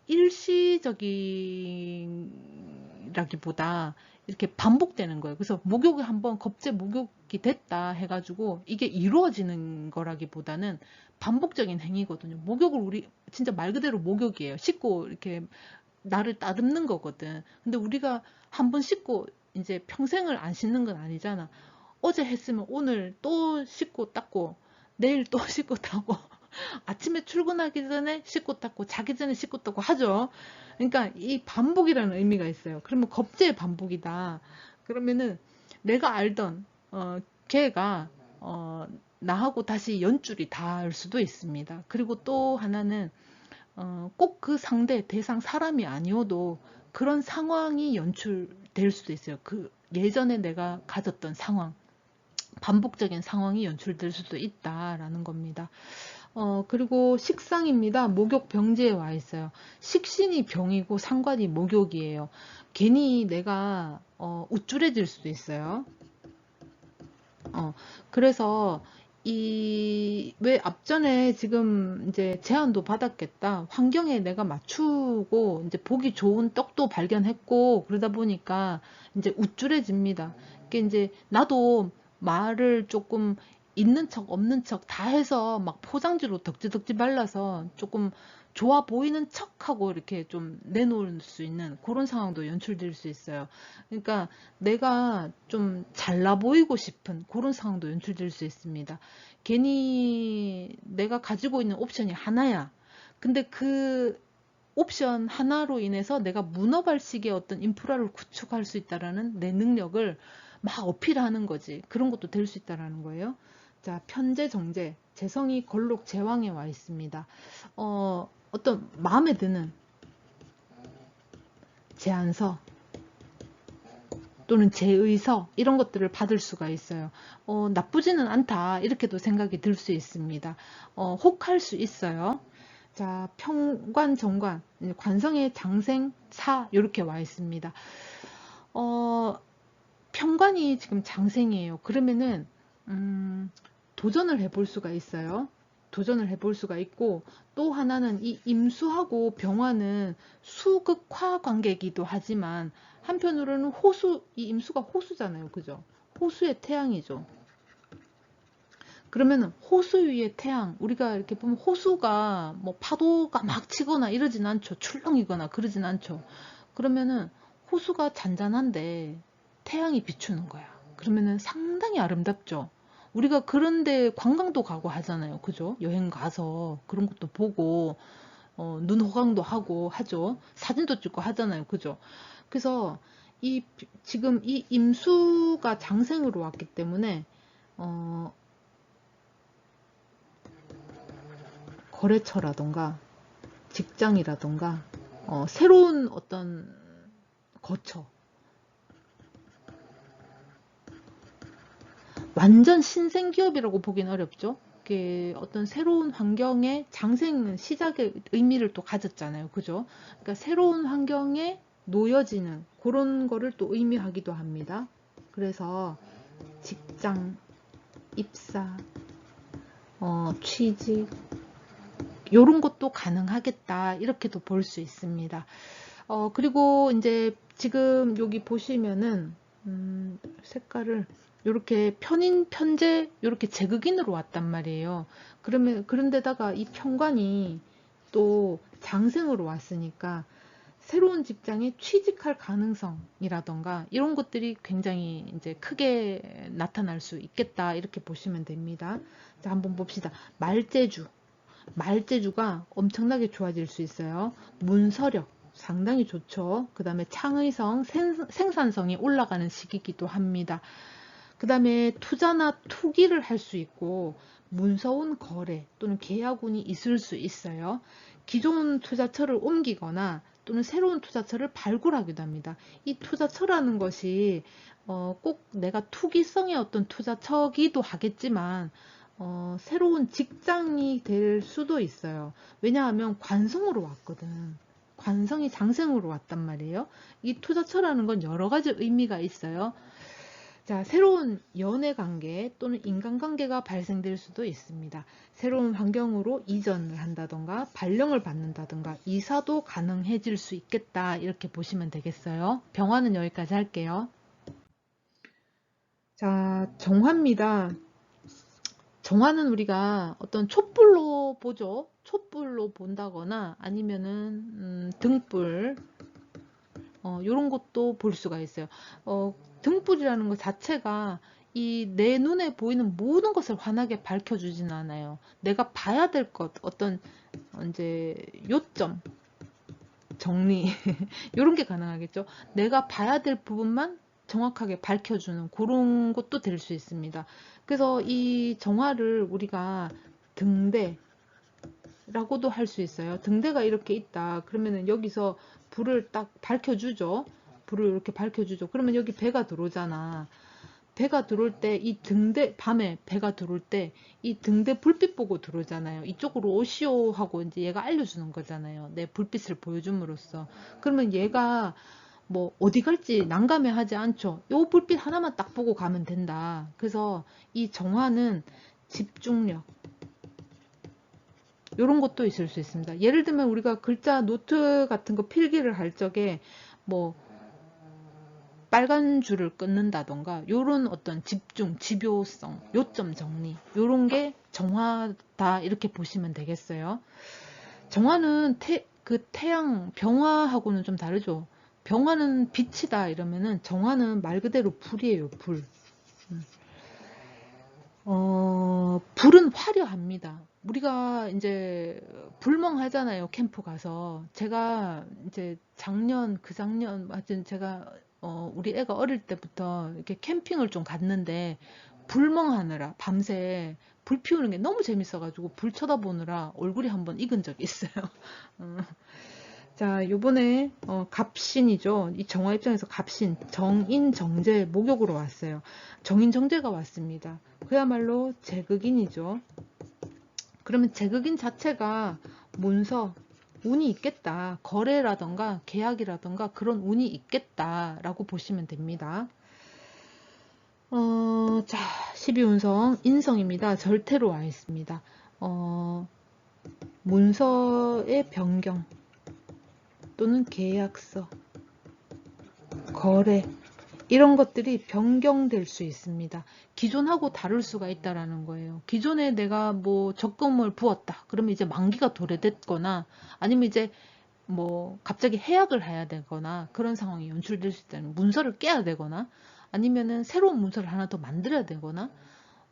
일시적이라기보다 이렇게 반복되는 거예요. 그래서 목욕이 한번 겁제 목욕이 됐다 해가지고 이게 이루어지는 거라기보다는 반복적인 행위거든요. 목욕을 우리 진짜 말 그대로 목욕이에요. 씻고 이렇게 나를 따듬는 거거든. 근데 우리가 한번 씻고 이제 평생을 안 씻는 건 아니잖아. 어제 했으면 오늘 또 씻고 닦고 내일 또 씻고 닦고 아침에 출근하기 전에 씻고 닦고 자기 전에 씻고 닦고 하죠. 그러니까 이 반복이라는 의미가 있어요. 그러면 겁제의 반복이다. 그러면은 내가 알던 걔가 나하고 다시 연줄이 닿을 수도 있습니다. 그리고 또 하나는 꼭 그 상대 대상 사람이 아니어도 그런 상황이 연출될 수도 있어요. 그 예전에 내가 가졌던 상황, 반복적인 상황이 연출될 수도 있다라는 겁니다. 그리고 식상입니다. 목욕 병지에 와 있어요. 식신이 병이고 상관이 목욕이에요. 괜히 내가 우쭐해질 수도 있어요. 그래서 왜 앞전에 지금 이제 제안도 받았겠다. 환경에 내가 맞추고 이제 보기 좋은 떡도 발견했고 그러다 보니까 이제 우쭐해집니다. 그게 이제 나도 말을 조금 있는 척 없는 척 다 해서 막 포장지로 덕지덕지 발라서 조금 좋아 보이는 척하고 이렇게 좀 내놓을 수 있는 그런 상황도 연출될 수 있어요. 그러니까 내가 좀 잘나 보이고 싶은 그런 상황도 연출될 수 있습니다. 괜히 내가 가지고 있는 옵션이 하나야. 근데 그 옵션 하나로 인해서 내가 문어발식의 어떤 인프라를 구축할 수 있다라는 내 능력을 막 어필하는 거지. 그런 것도 될 수 있다라는 거예요. 자, 편재 정제, 재성이 걸록 제왕에 와 있습니다. 어떤 마음에 드는 제안서 또는 제의서 이런 것들을 받을 수가 있어요. 나쁘지는 않다 이렇게도 생각이 들 수 있습니다. 혹할 수 있어요. 자, 평관, 정관, 관성의 장생, 사 이렇게 와 있습니다. 평관이 지금 장생이에요. 그러면은 도전을 해볼 수가 있어요. 도전을 해볼 수가 있고 또 하나는 이 임수하고 병화는 수극화 관계이기도 하지만 한편으로는 이 임수가 호수잖아요. 그죠? 호수의 태양이죠. 그러면은 호수 위의 태양, 우리가 이렇게 보면 호수가 뭐 파도가 막 치거나 이러진 않죠. 출렁이거나 그러진 않죠. 그러면은 호수가 잔잔한데 태양이 비추는 거야. 그러면은 상당히 아름답죠. 우리가 그런데 관광도 가고 하잖아요. 그죠? 여행 가서 그런 것도 보고 눈호강도 하고 하죠. 사진도 찍고 하잖아요. 그죠? 그래서 지금 이 임수가 장생으로 왔기 때문에 거래처라던가 직장이라던가 새로운 어떤 거처, 완전 신생 기업이라고 보긴 어렵죠. 이게 어떤 새로운 환경의 장생 시작의 의미를 또 가졌잖아요. 그죠? 그러니까 새로운 환경에 놓여지는 그런 거를 또 의미하기도 합니다. 그래서 직장, 입사, 취직 요런 것도 가능하겠다 이렇게도 볼 수 있습니다. 그리고 이제 지금 여기 보시면은 색깔을 이렇게 편인 편제 이렇게 제극인으로 왔단 말이에요. 그런데다가 이 편관이 또 장생으로 왔으니까 새로운 직장에 취직할 가능성이라던가 이런 것들이 굉장히 이제 크게 나타날 수 있겠다 이렇게 보시면 됩니다. 자, 한번 봅시다. 말재주가 엄청나게 좋아질 수 있어요. 문서력 상당히 좋죠. 그 다음에 창의성, 생산성이 올라가는 시기이기도 합니다. 그 다음에 투자나 투기를 할 수 있고 문서운 거래 또는 계약운이 있을 수 있어요. 기존 투자처를 옮기거나 또는 새로운 투자처를 발굴하기도 합니다. 이 투자처라는 것이 꼭 내가 투기성의 어떤 투자처기도 하겠지만 새로운 직장이 될 수도 있어요. 왜냐하면 관성으로 왔거든. 관성이 장생으로 왔단 말이에요. 이 투자처라는 건 여러 가지 의미가 있어요. 자, 새로운 연애 관계 또는 인간관계가 발생될 수도 있습니다. 새로운 환경으로 이전을 한다던가 발령을 받는다던가 이사도 가능해질 수 있겠다 이렇게 보시면 되겠어요. 병화는 여기까지 할게요. 자, 정화입니다. 정화는 우리가 어떤 촛불로 보죠. 촛불로 본다거나 아니면은 등불 이런 것도 볼 수가 있어요. 등불이라는 것 자체가 이 내 눈에 보이는 모든 것을 환하게 밝혀주지는 않아요. 내가 봐야 될 것, 어떤 이제 요점, 정리 이런 게 가능하겠죠. 내가 봐야 될 부분만 정확하게 밝혀주는 그런 것도 될 수 있습니다. 그래서 이 정화를 우리가 등대라고도 할 수 있어요. 등대가 이렇게 있다. 그러면은 여기서 불을 딱 밝혀주죠. 불을 이렇게 밝혀주죠. 그러면 여기 배가 들어오잖아. 배가 들어올 때 이 등대, 밤에 배가 들어올 때 이 등대 불빛 보고 들어오잖아요. 이쪽으로 오시오 하고 이제 얘가 알려주는 거잖아요. 내 불빛을 보여줌으로써. 그러면 얘가 뭐 어디 갈지 난감해 하지 않죠. 요 불빛 하나만 딱 보고 가면 된다. 그래서 이 정화는 집중력, 이런 것도 있을 수 있습니다. 예를 들면 우리가 글자 노트 같은 거 필기를 할 적에 뭐 빨간 줄을 끊는다던가 요런 어떤 집중, 집요성, 요점 정리 요런 게 정화다 이렇게 보시면 되겠어요. 정화는 그 태양, 병화하고는 좀 다르죠. 병화는 빛이다 이러면은 정화는 말 그대로 불이에요, 불. 불은 화려합니다. 우리가 이제 불멍하잖아요, 캠프 가서. 제가 이제 작년, 그 작년, 하여튼 제가, 우리 애가 어릴 때부터 이렇게 캠핑을 좀 갔는데, 불멍하느라 밤새 불 피우는 게 너무 재밌어가지고, 불 쳐다보느라 얼굴이 한번 익은 적이 있어요. 어, 자, 요번에 갑신이죠. 이 정화 입장에서 갑신, 정인, 정제, 목욕으로 왔어요. 정인, 정제가 왔습니다. 그야말로 제극인이죠. 그러면 제극인 자체가 문서, 운이 있겠다. 거래라던가 계약이라던가 그런 운이 있겠다라고 보시면 됩니다. 자, 12운성, 인성입니다. 절태로 와 있습니다. 문서의 변경 또는 계약서, 거래, 이런 것들이 변경될 수 있습니다. 기존하고 다를 수가 있다라는 거예요. 기존에 내가 뭐 적금을 부었다. 그러면 이제 만기가 도래됐거나 아니면 이제 뭐 갑자기 해약을 해야 되거나 그런 상황이 연출될 수 있다는 문서를 깨야 되거나 아니면은 새로운 문서를 하나 더 만들어야 되거나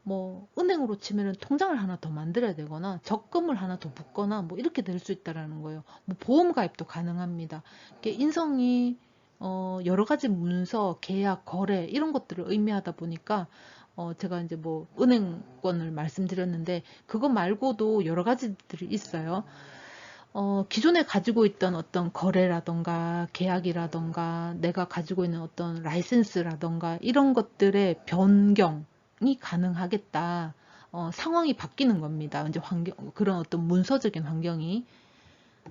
뭐 은행으로 치면은 통장을 하나 더 만들어야 되거나 적금을 하나 더 붓거나 뭐 이렇게 될 수 있다라는 거예요. 뭐 보험 가입도 가능합니다. 이게 인성이 여러 가지 문서, 계약, 거래 이런 것들을 의미하다 보니까 제가 이제 뭐 은행권을 말씀드렸는데 그거 말고도 여러 가지들이 있어요. 기존에 가지고 있던 어떤 거래라던가 계약이라던가 내가 가지고 있는 어떤 라이센스라던가 이런 것들의 변경이 가능하겠다. 상황이 바뀌는 겁니다. 이제 그런 어떤 문서적인 환경이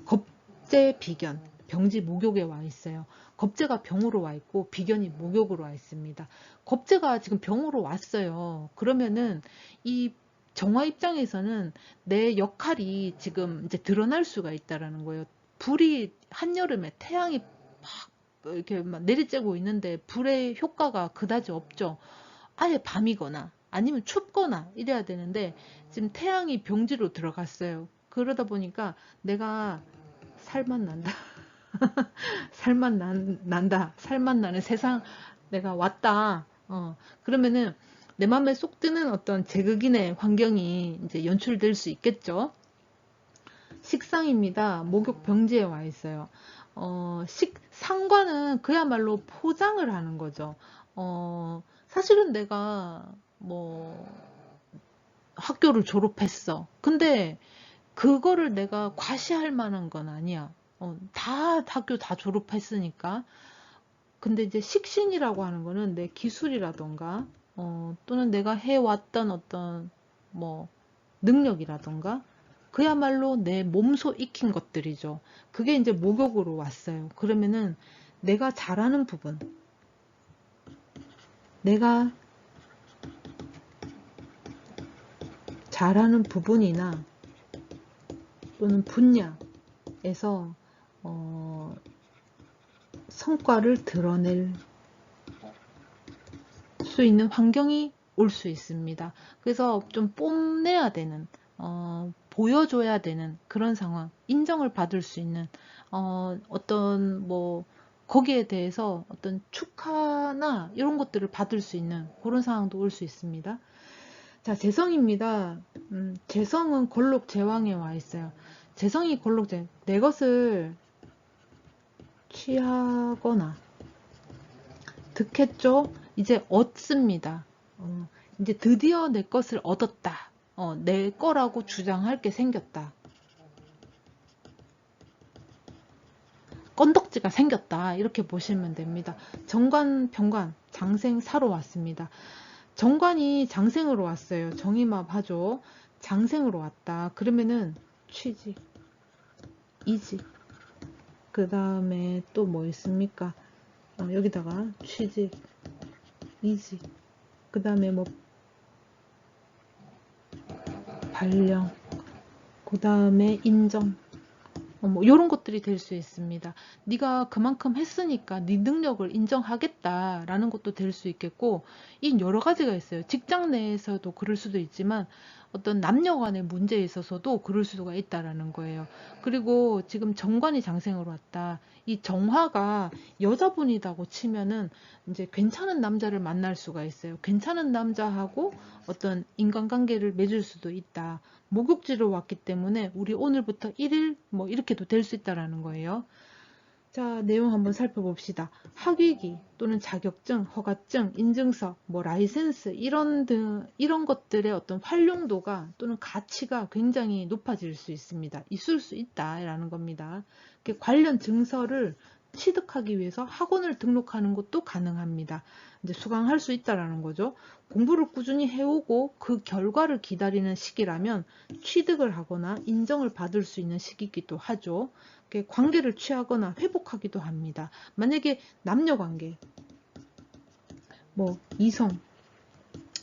겁재 비견, 병지 목욕에 와 있어요. 겁재가 병으로 와 있고 비견이 목욕으로 와 있습니다. 겁재가 지금 병으로 왔어요. 그러면은 이 정화 입장에서는 내 역할이 지금 이제 드러날 수가 있다라는 거예요. 불이 한여름에 태양이 막 이렇게 막 내리쬐고 있는데 불의 효과가 그다지 없죠. 아예 밤이거나 아니면 춥거나 이래야 되는데 지금 태양이 병지로 들어갔어요. 그러다 보니까 내가 살만 난다. 난다. 살만 나는 세상 내가 왔다. 그러면은 내 맘에 쏙 드는 어떤 제극인의 환경이 이제 연출될 수 있겠죠. 식상입니다. 목욕 병지에 와 있어요. 상관은 그야말로 포장을 하는 거죠. 사실은 내가 뭐 학교를 졸업했어. 근데 그거를 내가 과시할 만한 건 아니야. 다 학교 다 졸업했으니까. 근데 이제 식신이라고 하는 거는 내 기술이라던가 또는 내가 해왔던 어떤 뭐 능력이라던가 그야말로 내 몸소 익힌 것들이죠. 그게 이제 목욕으로 왔어요. 그러면은 내가 잘하는 부분, 내가 잘하는 부분이나 또는 분야에서 성과를 드러낼 수 있는 환경이 올 수 있습니다. 그래서 좀 뽐내야 되는, 보여줘야 되는 그런 상황, 인정을 받을 수 있는, 어떤 뭐 거기에 대해서 어떤 축하나 이런 것들을 받을 수 있는 그런 상황도 올 수 있습니다. 자, 재성입니다. 재성은 골록제왕에 와 있어요. 재성이 골록제, 내 것을 취하거나 득했죠? 이제 얻습니다. 이제 드디어 내 것을 얻었다. 내 거라고 주장할 게 생겼다. 건덕지가 생겼다. 이렇게 보시면 됩니다. 정관, 병관, 장생, 사로 왔습니다. 정관이 장생으로 왔어요. 정임합 하죠. 장생으로 왔다. 그러면은 취직, 이직, 그 다음에 또 뭐 있습니까? 여기다가 취직, 이직, 그 다음에 뭐 발령, 그 다음에 인정, 뭐 이런 것들이 될 수 있습니다. 네가 그만큼 했으니까 네 능력을 인정하겠다라는 것도 될 수 있겠고, 이 여러 가지가 있어요. 직장 내에서도 그럴 수도 있지만 어떤 남녀 간의 문제에 있어서도 그럴 수가 있다라는 거예요. 그리고 지금 정관이 장생으로 왔다. 이 정화가 여자분이라고 치면은 이제 괜찮은 남자를 만날 수가 있어요. 괜찮은 남자하고 어떤 인간관계를 맺을 수도 있다. 목욕지로 왔기 때문에 우리 오늘부터 1일 뭐 이렇게도 될 수 있다라는 거예요. 자, 내용 한번 살펴봅시다. 학위기 또는 자격증, 허가증, 인증서, 뭐 라이센스 이런 것들의 어떤 활용도가 또는 가치가 굉장히 높아질 수 있습니다. 있을 수 있다라는 겁니다. 관련 증서를 취득하기 위해서 학원을 등록하는 것도 가능합니다. 이제 수강할 수 있다라는 거죠. 공부를 꾸준히 해오고 그 결과를 기다리는 시기라면 취득을 하거나 인정을 받을 수 있는 시기이기도 하죠. 관계를 취하거나 회복하기도 합니다. 만약에 남녀관계, 뭐 이성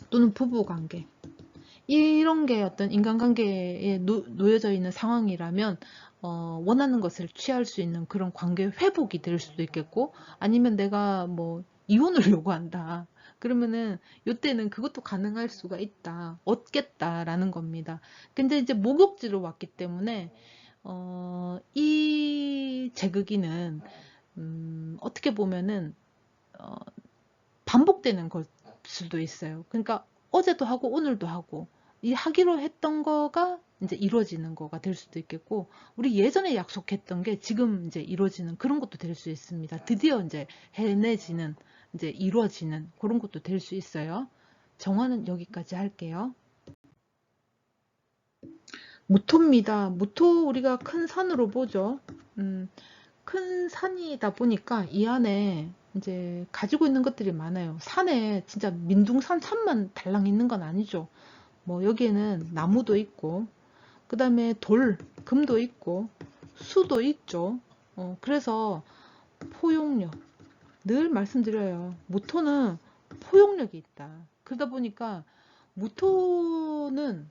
또는 부부관계 이런 게 어떤 인간관계에 놓여져 있는 상황이라면 원하는 것을 취할 수 있는 그런 관계 회복이 될 수도 있겠고, 아니면 내가 뭐 이혼을 요구한다. 그러면은 이때는 그것도 가능할 수가 있다. 얻겠다라는 겁니다. 근데 이제 목욕지로 왔기 때문에 이 제극기는 어떻게 보면은 반복되는 걸 수도 있어요. 그러니까 어제도 하고 오늘도 하고 이 하기로 했던 거가 이제 이루어지는 거가 될 수도 있겠고, 우리 예전에 약속했던 게 지금 이제 이루어지는 그런 것도 될 수 있습니다. 드디어 이제 해내지는, 이제 이루어지는 그런 것도 될 수 있어요. 정화는 여기까지 할게요. 무토입니다. 무토 우리가 큰 산으로 보죠. 큰 산이다 보니까 이 안에 이제 가지고 있는 것들이 많아요. 산에 진짜 민둥산 산만 달랑 있는 건 아니죠. 뭐 여기에는 나무도 있고, 그 다음에 돌, 금도 있고, 수도 있죠. 그래서 포용력, 늘 말씀드려요. 무토는 포용력이 있다. 그러다 보니까 무토는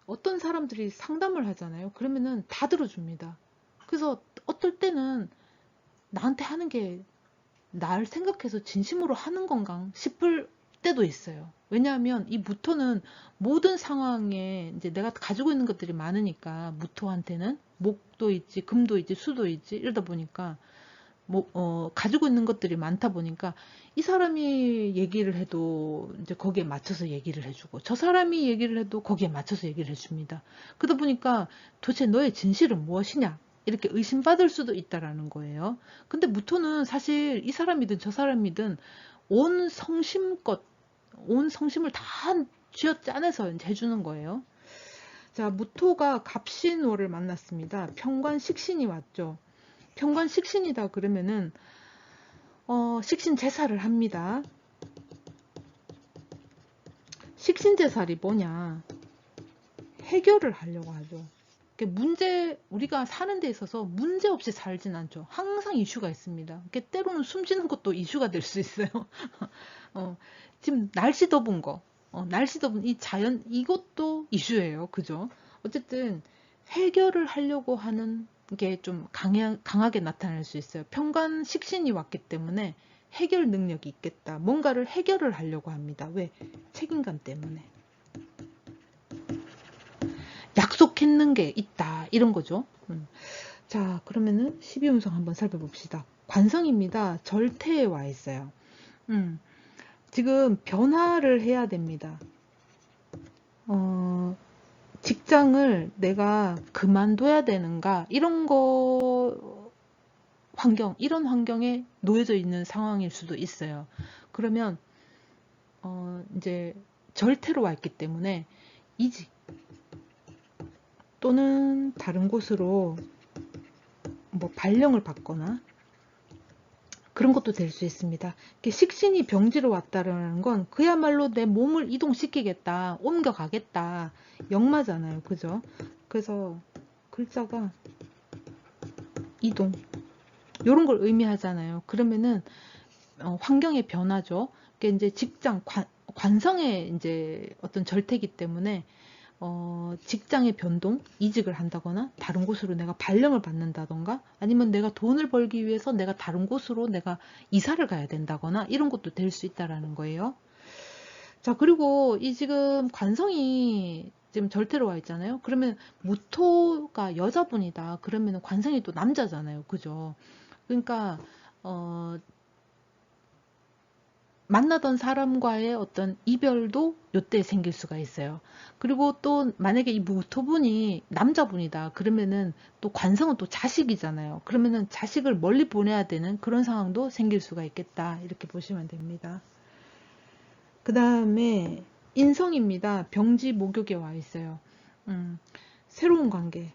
어떤 사람들이 상담을 하잖아요. 그러면은 다 들어줍니다. 그래서 어떨 때는 나한테 하는 게 날 생각해서 진심으로 하는 건가 싶을 때도 있어요. 왜냐하면 이 무토는 모든 상황에 이제 내가 가지고 있는 것들이 많으니까, 무토한테는 목도 있지, 금도 있지, 수도 있지, 이러다 보니까 가지고 있는 것들이 많다 보니까 이 사람이 얘기를 해도 이제 거기에 맞춰서 얘기를 해주고, 저 사람이 얘기를 해도 거기에 맞춰서 얘기를 해줍니다. 그러다 보니까 도대체 너의 진실은 무엇이냐? 이렇게 의심받을 수도 있다라는 거예요. 근데 무토는 사실 이 사람이든 저 사람이든 온 성심껏, 온 성심을 다 쥐어짜내서 이제 해주는 거예요. 자, 무토가 갑신호를 만났습니다. 편관식신이 왔죠. 편관식신이다 그러면은 식신제사를 합니다. 식신제사리 뭐냐? 해결을 하려고 하죠. 우리가 사는 데 있어서 문제 없이 살진 않죠. 항상 이슈가 있습니다. 때로는 숨지는 것도 이슈가 될 수 있어요. 지금 날씨 더운 거, 날씨 더운 이 자연, 이것도 이슈예요. 그죠? 어쨌든 해결을 하려고 하는 게 좀 강하게 나타날 수 있어요. 편관 식신이 왔기 때문에 해결 능력이 있겠다. 뭔가를 해결을 하려고 합니다. 왜? 책임감 때문에. 약속했는 게 있다. 이런 거죠. 자, 그러면은 12운성 한번 살펴봅시다. 관성입니다. 절태에 와 있어요. 지금 변화를 해야 됩니다. 직장을 내가 그만둬야 되는가, 이런 이런 환경에 놓여져 있는 상황일 수도 있어요. 그러면, 이제 절태로 와 있기 때문에 이직 또는 다른 곳으로 뭐 발령을 받거나 그런 것도 될 수 있습니다. 식신이 병지로 왔다라는 건 그야말로 내 몸을 이동시키겠다, 옮겨가겠다, 역마잖아요. 그죠? 그래서 글자가 이동, 이런 걸 의미하잖아요. 그러면은 환경의 변화죠. 그게 이제 직장, 관성의 이제 어떤 절태이기 때문에 직장의 변동, 이직을 한다거나 다른 곳으로 내가 발령을 받는다던가 아니면 내가 돈을 벌기 위해서 내가 다른 곳으로 내가 이사를 가야 된다거나 이런 것도 될 수 있다라는 거예요. 자, 그리고 이 지금 관성이 지금 절대로 와 있잖아요. 그러면 무토가 여자분이다. 그러면 관성이 또 남자잖아요. 그죠? 그러니까 어, 만나던 사람과의 어떤 이별도 요때 생길 수가 있어요. 그리고 또 만약에 이 무토분이 남자분이다. 그러면은 또 관성은 또 자식이잖아요. 그러면은 자식을 멀리 보내야 되는 그런 상황도 생길 수가 있겠다. 이렇게 보시면 됩니다. 그 다음에 인성입니다. 병지 목욕에 와 있어요. 새로운 관계.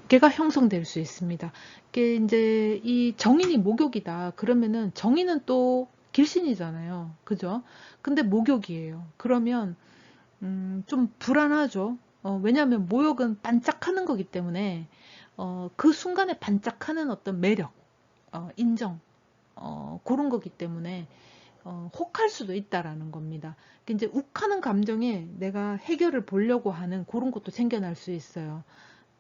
걔가 형성될 수 있습니다. 이게 이제 이 정인이 목욕이다. 그러면은 정인은 또 길신이잖아요. 그죠? 근데 목욕이에요. 그러면 좀 불안하죠. 왜냐하면 목욕은 반짝하는 거기 때문에 그 순간에 반짝하는 어떤 매력, 인정, 그런 거기 때문에 혹할 수도 있다라는 겁니다. 이제 욱하는 감정에 내가 해결을 보려고 하는 그런 것도 생겨날 수 있어요.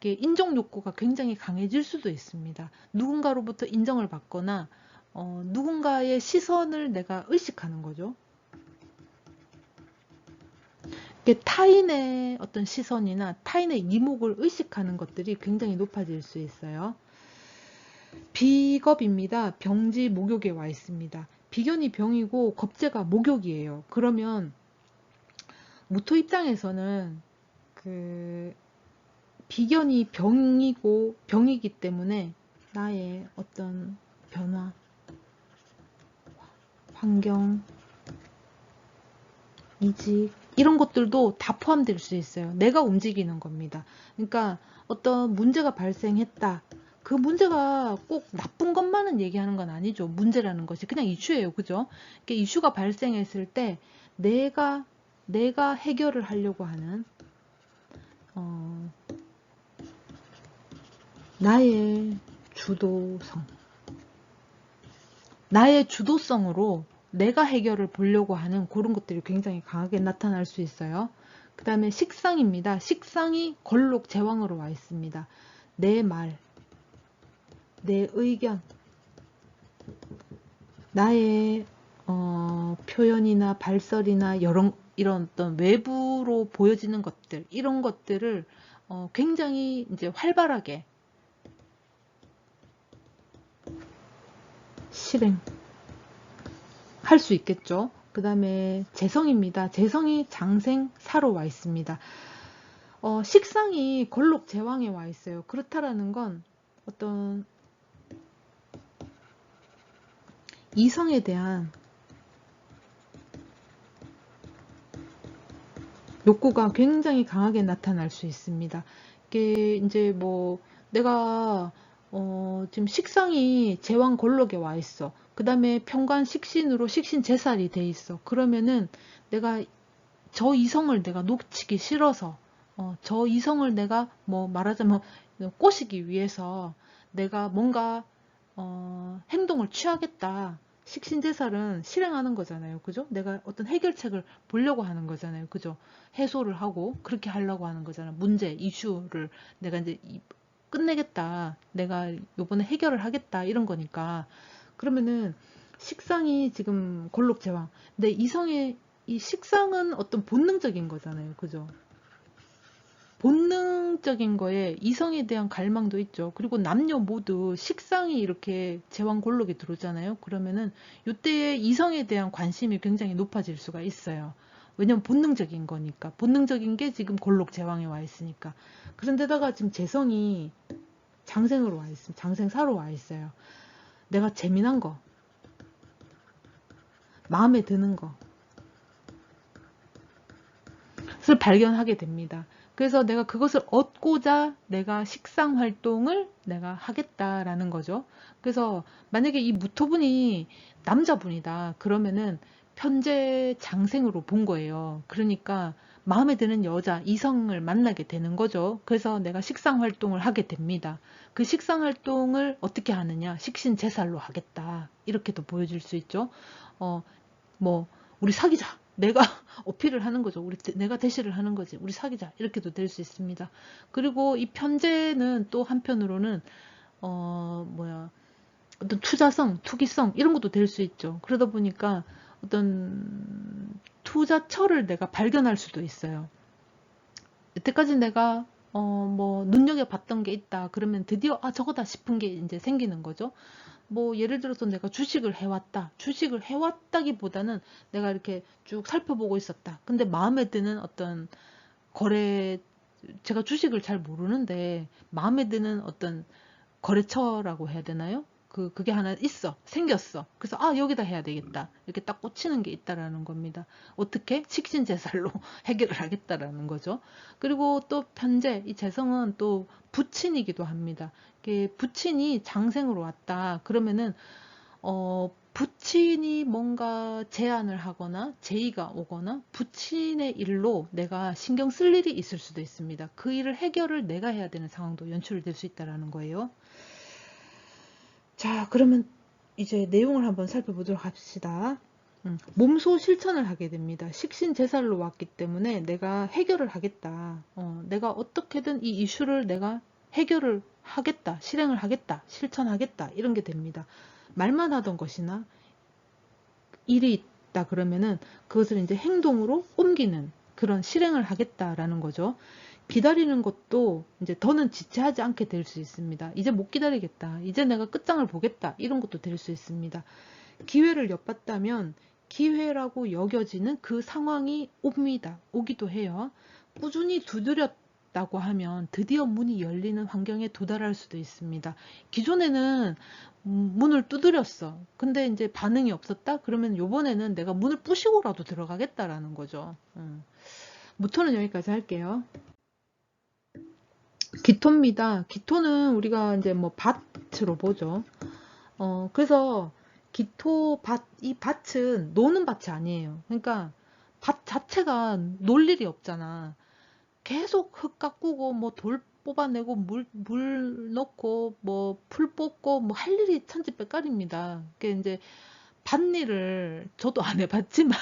인정 욕구가 굉장히 강해질 수도 있습니다. 누군가로부터 인정을 받거나 누군가의 시선을 내가 의식하는 거죠. 타인의 어떤 시선이나 타인의 이목을 의식하는 것들이 굉장히 높아질 수 있어요. 비겁입니다. 병지 목욕에 와 있습니다. 비견이 병이고 겁재가 목욕이에요. 그러면 무토 입장에서는 그 비견이 병이기 때문에 나의 어떤 변화, 환경, 이직 이런 것들도 다 포함될 수 있어요. 내가 움직이는 겁니다. 그러니까 어떤 문제가 발생했다. 그 문제가 꼭 나쁜 것만은 얘기하는 건 아니죠. 문제라는 것이 그냥 이슈예요. 그죠? 이슈가 발생했을 때 내가 해결을 하려고 하는 어, 나의 주도성. 나의 주도성으로 내가 해결을 보려고 하는 그런 것들이 굉장히 강하게 나타날 수 있어요. 그 다음에 식상입니다. 식상이 걸록 제왕으로 와 있습니다. 내 말, 내 의견, 나의 표현이나 발설이나 이런 어떤 외부로 보여지는 것들, 이런 것들을 굉장히 이제 활발하게 실행 할 수 있겠죠. 그 다음에 재성입니다. 재성이 장생사로 와 있습니다. 식상이 걸록 제왕에 와 있어요. 그렇다라는 건 어떤 이성에 대한 욕구가 굉장히 강하게 나타날 수 있습니다. 이게 이제 뭐 내가 지금 식상이 제왕 걸록에 와 있어. 그 다음에 평관 식신으로 식신 제살이 돼 있어. 그러면은 내가 저 이성을 내가 놓치기 싫어서 저 이성을 내가 뭐 말하자면 꼬시기 위해서 내가 뭔가 행동을 취하겠다. 식신제살은 실행하는 거잖아요. 그죠? 내가 어떤 해결책을 보려고 하는 거잖아요. 그죠? 해소를 하고 그렇게 하려고 하는 거잖아요. 문제, 이슈를 내가 이제 끝내겠다. 내가 요번에 해결을 하겠다. 이런 거니까. 그러면은 식상이 지금 골록제왕. 근데 이성의 이 식상은 어떤 본능적인 거잖아요. 그죠? 본능적인 거에 이성에 대한 갈망도 있죠. 그리고 남녀 모두 식상이 이렇게 제왕골록에 들어오잖아요. 그러면은 이때에 이성에 대한 관심이 굉장히 높아질 수가 있어요. 왜냐면 본능적인 거니까. 본능적인 게 지금 골록 제왕에 와 있으니까. 그런데다가 지금 재성이 장생으로 와 있습니다. 장생사로 와 있어요. 내가 재미난 거, 마음에 드는 것을 발견하게 됩니다. 그래서 내가 그것을 얻고자 내가 식상 활동을 내가 하겠다라는 거죠. 그래서 만약에 이 무토분이 남자분이다. 그러면은 편재 장생으로 본 거예요. 그러니까 마음에 드는 여자, 이성을 만나게 되는 거죠. 그래서 내가 식상 활동을 하게 됩니다. 그 식상 활동을 어떻게 하느냐? 식신제살로 하겠다. 이렇게도 보여줄 수 있죠. 뭐 우리 사귀자. 내가 어필을 하는 거죠. 내가 대시를 하는 거지. 우리 사귀자. 이렇게도 될 수 있습니다. 그리고 이 편제는 또 한편으로는 어떤 투자성, 투기성 이런 것도 될 수 있죠. 그러다 보니까 어떤 투자처를 내가 발견할 수도 있어요. 여태까지 내가 눈여겨봤던 게 있다. 그러면 드디어 저거다 싶은 게 이제 생기는 거죠. 뭐 예를 들어서 내가 주식을 해왔다. 주식을 해왔다기보다는 내가 이렇게 쭉 살펴보고 있었다. 근데 마음에 드는 어떤 거래, 제가 주식을 잘 모르는데 마음에 드는 어떤 거래처라고 해야 되나요? 그게 하나 생겼어. 그래서 여기다 해야 되겠다. 이렇게 딱 꽂히는 게 있다라는 겁니다. 어떻게? 식신제살로 해결을 하겠다라는 거죠. 그리고 또 편재, 이 재성은 또 부친이기도 합니다. 부친이 장생으로 왔다. 그러면은 부친이 뭔가 제안을 하거나 제의가 오거나 부친의 일로 내가 신경 쓸 일이 있을 수도 있습니다. 그 일을 해결을 내가 해야 되는 상황도 연출될 수 있다는 거예요. 자, 그러면 이제 내용을 한번 살펴보도록 합시다. 몸소 실천을 하게 됩니다. 식신제살로 왔기 때문에 내가 해결을 하겠다. 내가 어떻게든 이 이슈를 내가 해결을 하겠다. 실행을 하겠다. 실천하겠다. 이런 게 됩니다. 말만 하던 것이나 일이 있다 그러면은 그것을 이제 행동으로 옮기는 그런 실행을 하겠다라는 거죠. 기다리는 것도 이제 더는 지체하지 않게 될 수 있습니다. 이제 못 기다리겠다. 이제 내가 끝장을 보겠다. 이런 것도 될 수 있습니다. 기회를 엿봤다면 기회라고 여겨지는 그 상황이 옵니다. 오기도 해요. 꾸준히 두드렸다고 하면 드디어 문이 열리는 환경에 도달할 수도 있습니다. 기존에는 문을 두드렸어. 근데 이제 반응이 없었다? 그러면 요번에는 내가 문을 부시고라도 들어가겠다라는 거죠. 무토는 여기까지 할게요. 기토입니다. 기토는 우리가 이제 뭐 밭으로 보죠. 그래서 기토 밭, 이 밭은 노는 밭이 아니에요. 그러니까 밭 자체가 놀 일이 없잖아. 계속 흙 깎고 뭐 돌 뽑아내고 물 넣고 뭐 풀 뽑고 뭐 할 일이 천지백갈입니다. 그게 이제 밭일을 저도 안 해봤지만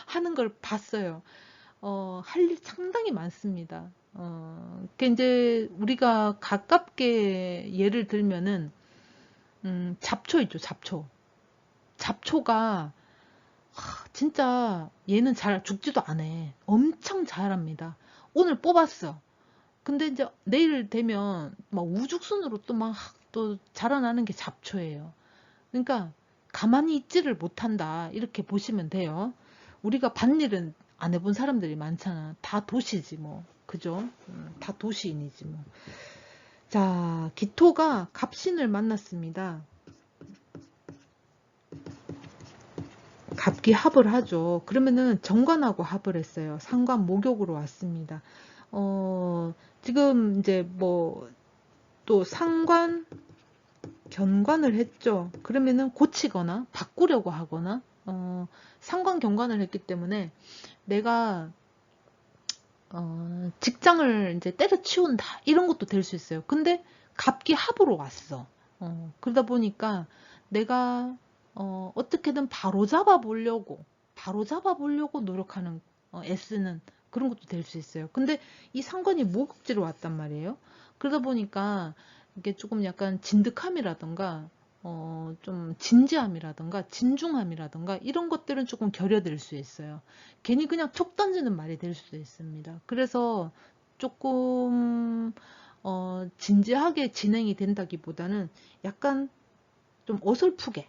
하는 걸 봤어요. 할 일 상당히 많습니다. 그 이제 우리가 가깝게 예를 들면은 잡초 있죠, 잡초. 잡초가 진짜 얘는 잘 죽지도 않아. 엄청 잘합니다. 오늘 뽑았어. 근데 이제 내일 되면 막 우죽순으로 또 막 또 자라나는 게 잡초예요. 그러니까 가만히 있지를 못한다. 이렇게 보시면 돼요. 우리가 밭일은 안 해본 사람들이 많잖아. 다 도시지 뭐. 그죠? 다 도시인이지 뭐. 자, 기토가 갑신을 만났습니다. 갑기 합을 하죠. 그러면은 정관하고 합을 했어요. 상관 목욕으로 왔습니다. 지금 이제 뭐 또 상관 견관을 했죠. 그러면은 고치거나 바꾸려고 하거나 상관 견관을 했기 때문에 내가 직장을 이제 때려치운다 이런 것도 될 수 있어요. 근데 갑기 합으로 왔어. 그러다 보니까 내가 어떻게든 바로 잡아 보려고 노력하는 애쓰는 그런 것도 될 수 있어요. 근데 이 상관이 목욕지로 왔단 말이에요. 그러다 보니까 이게 조금 약간 진득함이라던가 좀 진지함이라던가 진중함이라던가 이런 것들은 조금 결여될 수 있어요. 괜히 그냥 툭 던지는 말이 될 수도 있습니다. 그래서 조금 진지하게 진행이 된다기보다는 약간 좀 어설프게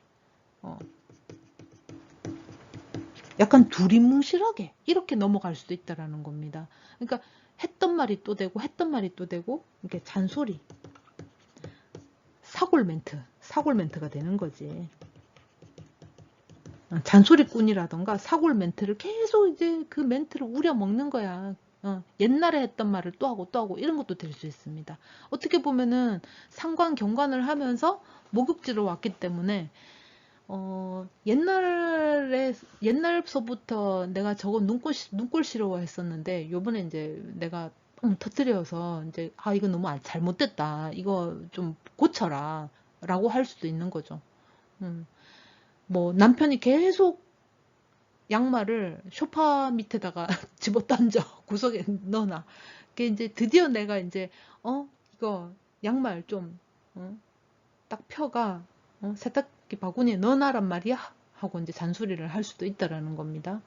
약간 두리뭉실하게 이렇게 넘어갈 수도 있다라는 겁니다. 그러니까 했던 말이 또 되고 했던 말이 또 되고 이렇게 잔소리, 사골 멘트가 되는 거지. 잔소리꾼이라던가 사골 멘트를 계속 이제 그 멘트를 우려 먹는 거야. 옛날에 했던 말을 또 하고 또 하고 이런 것도 될 수 있습니다. 어떻게 보면은 상관 경관을 하면서 목욕지로 왔기 때문에 옛날서부터 내가 저거 눈꼴 싫어했었는데 요번에 이제 내가 터뜨려서 이제 이거 너무 잘못됐다. 이거 좀 고쳐라. 라고 할 수도 있는 거죠. 뭐 남편이 계속 양말을 소파 밑에다가 집어 던져 구석에 넣어놔. 그게 이제 드디어 내가 이제 이거 양말 좀 딱 펴가 세탁기 바구니에 넣어놔란 말이야 하고 이제 잔소리를 할 수도 있다라는 겁니다.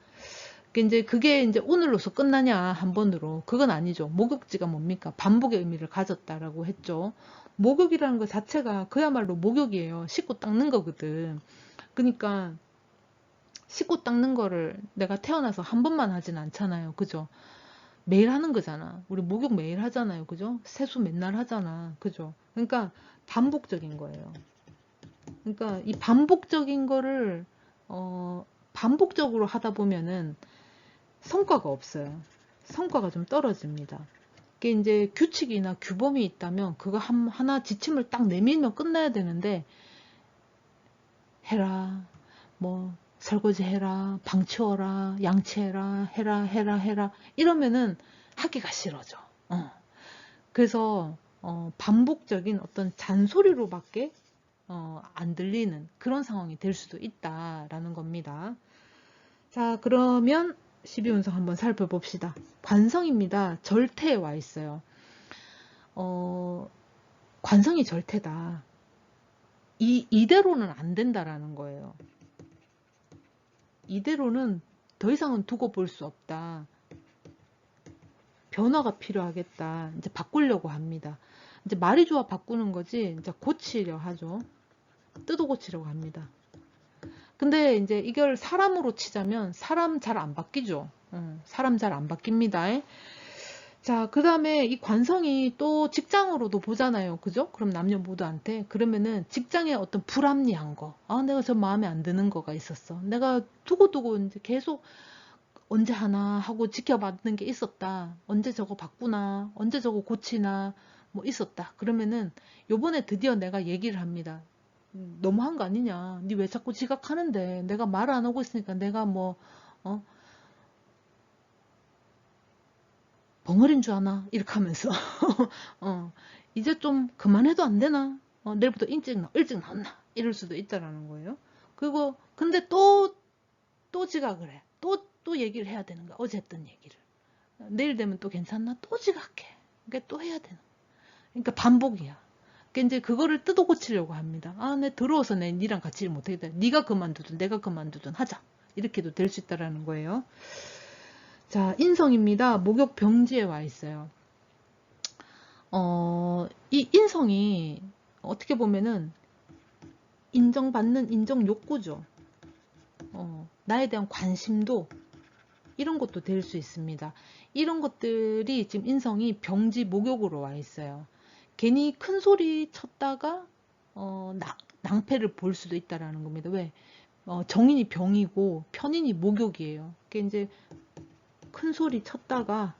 그게 이제 오늘로서 끝나냐 한 번으로 그건 아니죠. 목욕지가 뭡니까? 반복의 의미를 가졌다라고 했죠. 목욕이라는 것 자체가 그야말로 목욕이에요. 씻고 닦는 거거든. 그러니까 씻고 닦는 거를 내가 태어나서 한 번만 하진 않잖아요. 그죠? 매일 하는 거잖아. 우리 목욕 매일 하잖아요. 그죠? 세수 맨날 하잖아. 그죠? 그러니까 반복적인 거예요. 그러니까 이 반복적인 거를 반복적으로 하다 보면은 성과가 없어요. 성과가 좀 떨어집니다. 그게 이제 규칙이나 규범이 있다면 그거 하나 지침을 딱 내밀면 끝나야 되는데 해라 뭐 설거지 해라 방 치워라 양치해라 해라 이러면은 하기가 싫어져. 그래서 반복적인 어떤 잔소리로밖에 안 들리는 그런 상황이 될 수도 있다라는 겁니다. 자, 그러면 12운성 한번 살펴봅시다. 관성입니다. 절태에 와 있어요. 관성이 절태다. 이대로는 안 된다라는 거예요. 이대로는 더 이상은 두고 볼 수 없다. 변화가 필요하겠다. 이제 바꾸려고 합니다. 이제 말이 좋아 바꾸는 거지, 이제 고치려 하죠. 뜯어 고치려고 합니다. 근데 이제 이걸 사람으로 치자면 사람 잘 안 바뀌죠. 사람 잘 안 바뀝니다. 자, 그 다음에 이 관성이 또 직장으로도 보잖아요. 그죠? 그럼 남녀 모두한테. 그러면은 직장에 어떤 불합리한 거. 내가 저 마음에 안 드는 거가 있었어. 내가 두고두고 이제 계속 언제 하나 하고 지켜봤는 게 있었다. 언제 저거 바꾸나. 언제 저거 고치나. 뭐 있었다. 그러면은 요번에 드디어 내가 얘기를 합니다. 너무한 거 아니냐. 니 왜 자꾸 지각하는데. 내가 말 안 하고 있으니까 내가 뭐, 벙어리인 줄 아나? 이렇게 하면서. 이제 좀 그만해도 안 되나? 내일부터 일찍 나왔나? 이럴 수도 있다라는 거예요. 그리고, 근데 또 지각을 해. 또 얘기를 해야 되는 거야. 어제 했던 얘기를. 내일 되면 또 괜찮나? 또 지각해. 그러니까 또 해야 되는 거야. 그러니까 반복이야. 그러니까 이제 그거를 뜯어 고치려고 합니다. 내 들어와서 니랑 같이 일 못하겠다. 네가 그만두든 내가 그만두든 하자. 이렇게도 될 수 있다라는 거예요. 자, 인성입니다. 목욕 병지에 와 있어요. 이 인성이 어떻게 보면은 인정받는 인정 욕구죠. 나에 대한 관심도 이런 것도 될 수 있습니다. 이런 것들이 지금 인성이 병지 목욕으로 와 있어요. 괜히 큰 소리 쳤다가 낭패를 볼 수도 있다라는 겁니다. 왜? 정인이 병이고 편인이 목욕이에요. 그게 이제 큰 소리 쳤다가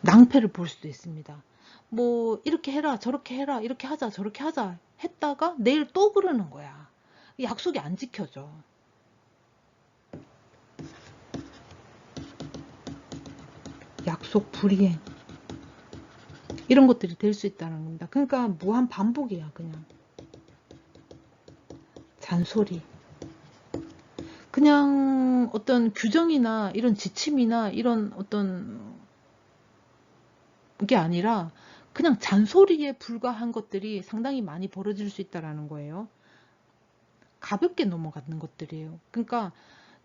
낭패를 볼 수도 있습니다. 뭐 이렇게 해라 저렇게 해라 이렇게 하자 저렇게 하자 했다가 내일 또 그러는 거야. 약속이 안 지켜져. 약속 불이행 이런 것들이 될 수 있다는 겁니다. 그러니까 무한 반복이야. 그냥 잔소리 그냥 어떤 규정이나 이런 지침이나 이런 어떤 게 아니라 그냥 잔소리에 불과한 것들이 상당히 많이 벌어질 수 있다는 거예요. 가볍게 넘어가는 것들이에요. 그러니까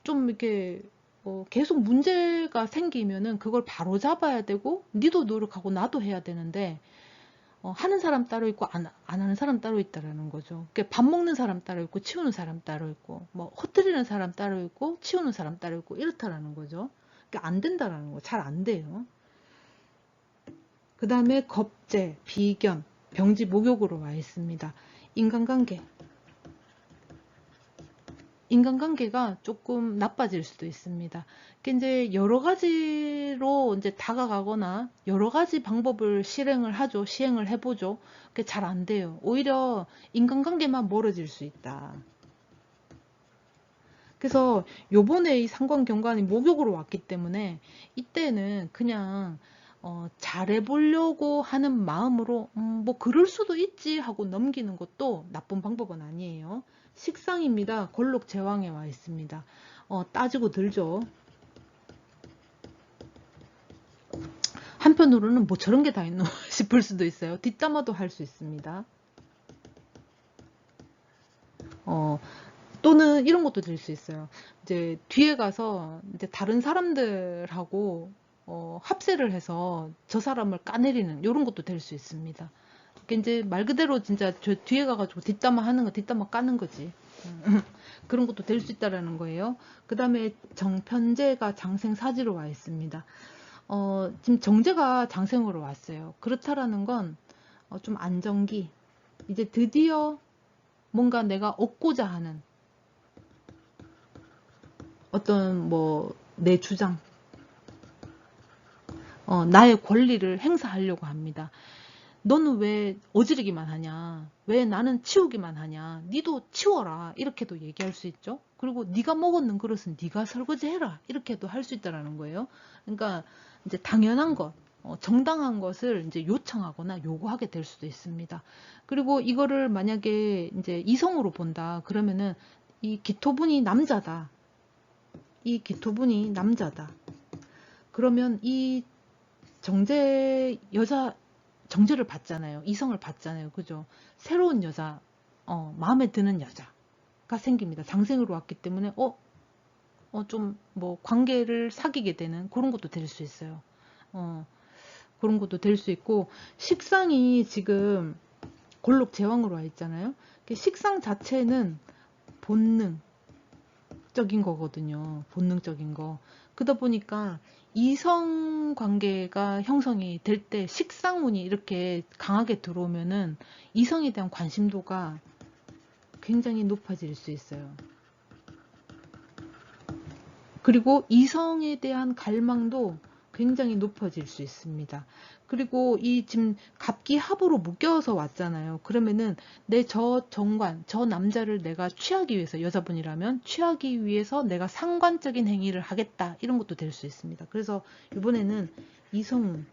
좀 이렇게 계속 문제가 생기면은 그걸 바로 잡아야 되고, 니도 노력하고 나도 해야 되는데, 하는 사람 따로 있고 안 하는 사람 따로 있다라는 거죠. 그러니까 밥 먹는 사람 따로 있고 치우는 사람 따로 있고 뭐 헛들이는 사람 따로 있고 치우는 사람 따로 있고 이렇다라는 거죠. 그러니까 안 된다라는 거. 잘 안 돼요. 그 다음에 겁재, 비견, 병지, 목욕으로 와 있습니다. 인간관계. 인간관계가 조금 나빠질 수도 있습니다. 이제 여러 가지로 이제 다가가거나 여러 가지 방법을 실행을 하죠. 시행을 해보죠. 그게 잘 안 돼요. 오히려 인간관계만 멀어질 수 있다. 그래서 요번에 이 상관경관이 목욕으로 왔기 때문에 이때는 그냥 잘해보려고 하는 마음으로 뭐 그럴 수도 있지 하고 넘기는 것도 나쁜 방법은 아니에요. 식상입니다. 골록 제왕에 와 있습니다. 따지고 들죠. 한편으로는 뭐 저런 게 다 있노 싶을 수도 있어요. 뒷담화도 할 수 있습니다. 또는 이런 것도 될 수 있어요. 이제 뒤에 가서 이제 다른 사람들하고 합세를 해서 저 사람을 까내리는 이런 것도 될 수 있습니다. 그러니까 이제 말 그대로 진짜 저 뒤에 가가지고 뒷담화 하는 거, 뒷담화 까는 거지. 그런 것도 될 수 있다라는 거예요. 그 다음에 정편제가 장생사지로 와 있습니다. 지금 정제가 장생으로 왔어요. 그렇다라는 건 좀 안정기. 이제 드디어 뭔가 내가 얻고자 하는 어떤 뭐 내 주장, 나의 권리를 행사하려고 합니다. 너는 왜 어지르기만 하냐? 왜 나는 치우기만 하냐? 니도 치워라. 이렇게도 얘기할 수 있죠. 그리고 네가 먹었는 그릇은 네가 설거지해라. 이렇게도 할 수 있다라는 거예요. 그러니까 이제 당연한 것, 정당한 것을 이제 요청하거나 요구하게 될 수도 있습니다. 그리고 이거를 만약에 이제 이성으로 본다. 그러면은 이 기토분이 남자다. 이 기토분이 남자다. 그러면 이 정제를 받잖아요. 이성을 받잖아요. 그죠? 새로운 여자, 마음에 드는 여자가 생깁니다. 장생으로 왔기 때문에, 좀 뭐 관계를 사귀게 되는 그런 것도 될 수 있어요. 그런 것도 될 수 있고, 식상이 지금 골록 제왕으로 와 있잖아요. 식상 자체는 본능적인 거거든요. 본능적인 거. 그러다 보니까 이성 관계가 형성이 될 때 식상운이 이렇게 강하게 들어오면은 이성에 대한 관심도가 굉장히 높아질 수 있어요. 그리고 이성에 대한 갈망도 굉장히 높아질 수 있습니다. 그리고 이 지금 갑기합으로 묶여서 왔잖아요. 그러면은 내 저 정관, 저 남자를 내가 취하기 위해서, 여자분이라면 취하기 위해서 내가 상관적인 행위를 하겠다. 이런 것도 될 수 있습니다. 그래서 이번에는 이성운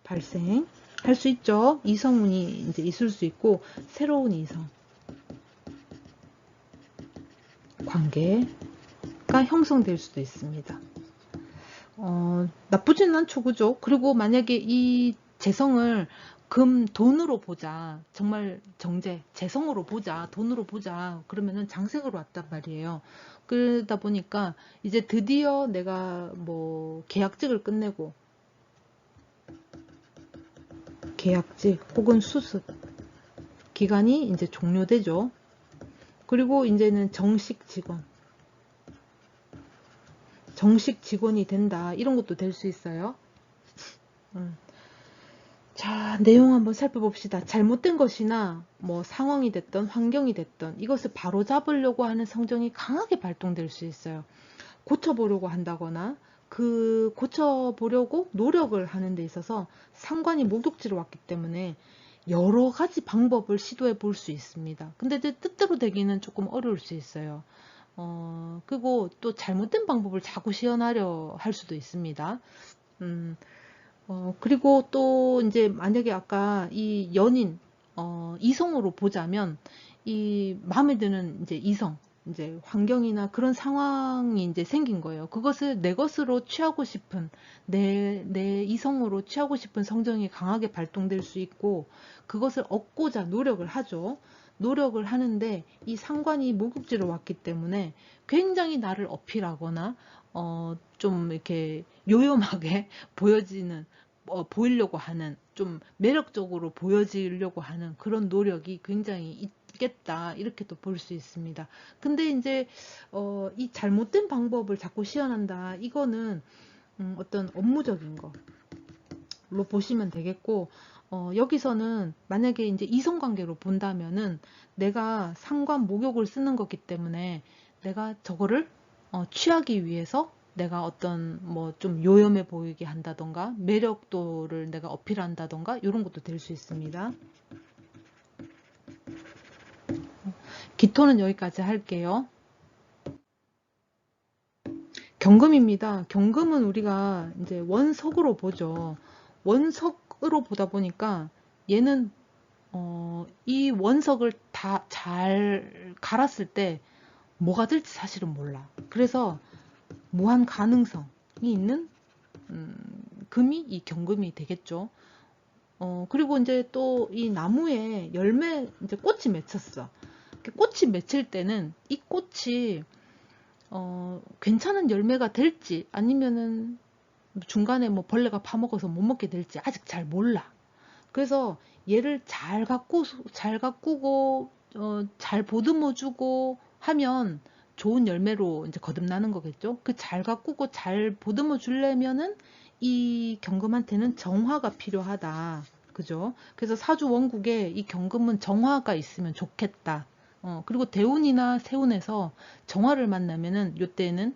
발생할 수 있죠. 이성운이 이제 있을 수 있고, 새로운 이성 관계가 형성될 수도 있습니다. 나쁘지는 않죠. 그죠? 그리고 만약에 이 재성을 돈으로 보자. 정말 재성으로 보자. 돈으로 보자. 그러면은 장생으로 왔단 말이에요. 그러다 보니까 이제 드디어 내가 뭐 계약직을 끝내고, 계약직 혹은 수습 기간이 이제 종료되죠. 그리고 이제는 정식 직원이 된다. 이런 것도 될 수 있어요. 자, 내용 한번 살펴봅시다. 잘못된 것이나 뭐 상황이 됐던 환경이 됐던 이것을 바로 잡으려고 하는 성정이 강하게 발동될 수 있어요. 고쳐보려고 한다거나 그 고쳐보려고 노력을 하는 데 있어서 상관이 목욕지로 왔기 때문에 여러 가지 방법을 시도해 볼 수 있습니다. 근데 이제 뜻대로 되기는 조금 어려울 수 있어요. 그리고 또 잘못된 방법을 자꾸 시연하려 할 수도 있습니다. 그리고 또 이제 만약에 아까 이 연인, 이성으로 보자면 이 마음에 드는 이제 이성, 이제 환경이나 그런 상황이 이제 생긴 거예요. 그것을 내 것으로 취하고 싶은, 내 이성으로 취하고 싶은 성정이 강하게 발동될 수 있고, 그것을 얻고자 노력을 하죠. 노력을 하는데 이 상관이 목욕지로 왔기 때문에 굉장히 나를 어필하거나 좀 이렇게 요염하게 보이려고 하는, 좀 매력적으로 보여지려고 하는 그런 노력이 굉장히 있겠다, 이렇게 또 볼 수 있습니다. 근데 이제 이 잘못된 방법을 자꾸 시연한다, 이거는 어떤 업무적인 거로 보시면 되겠고, 여기서는 만약에 이제 이성관계로 본다면은 내가 상관 목욕을 쓰는 거기 때문에 내가 저거를 취하기 위해서 내가 어떤 뭐 좀 요염해 보이게 한다던가 매력도를 내가 어필한다던가 이런 것도 될 수 있습니다. 기토는 여기까지 할게요. 경금입니다. 경금은 우리가 이제 원석으로 보죠. 원석으로 보다 보니까 얘는 이 원석을 다 잘 갈았을 때 뭐가 될지 사실은 몰라. 그래서 무한 가능성이 있는 금이 이 경금이 되겠죠. 그리고 이제 또 이 나무에 열매, 이제 꽃이 맺혔어. 꽃이 맺힐 때는 이 꽃이 괜찮은 열매가 될지 아니면은 중간에 뭐 벌레가 파먹어서 못 먹게 될지 아직 잘 몰라. 그래서 얘를 잘 가꾸고 잘 보듬어주고 하면 좋은 열매로 이제 거듭나는 거겠죠. 그 잘 가꾸고 잘 보듬어 주려면은 이 경금한테는 정화가 필요하다. 그죠? 그래서 사주 원국에 이 경금은 정화가 있으면 좋겠다. 그리고 대운이나 세운에서 정화를 만나면은 요때는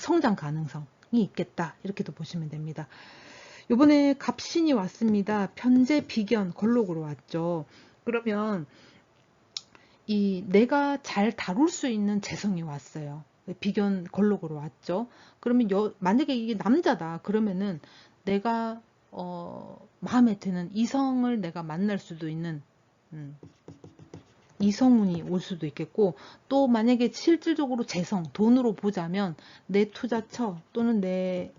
성장 가능성이 있겠다. 이렇게도 보시면 됩니다. 요번에 갑신이 왔습니다. 편재, 비견, 걸록으로 왔죠. 그러면 이 내가 잘 다룰 수 있는 재성이 왔어요. 비견, 걸록으로 왔죠. 그러면 만약에 이게 남자다 그러면은 내가 마음에 드는 이성을 내가 만날 수도 있는 이성운이 올 수도 있겠고, 또 만약에 실질적으로 재성, 돈으로 보자면 내 투자처 또는 내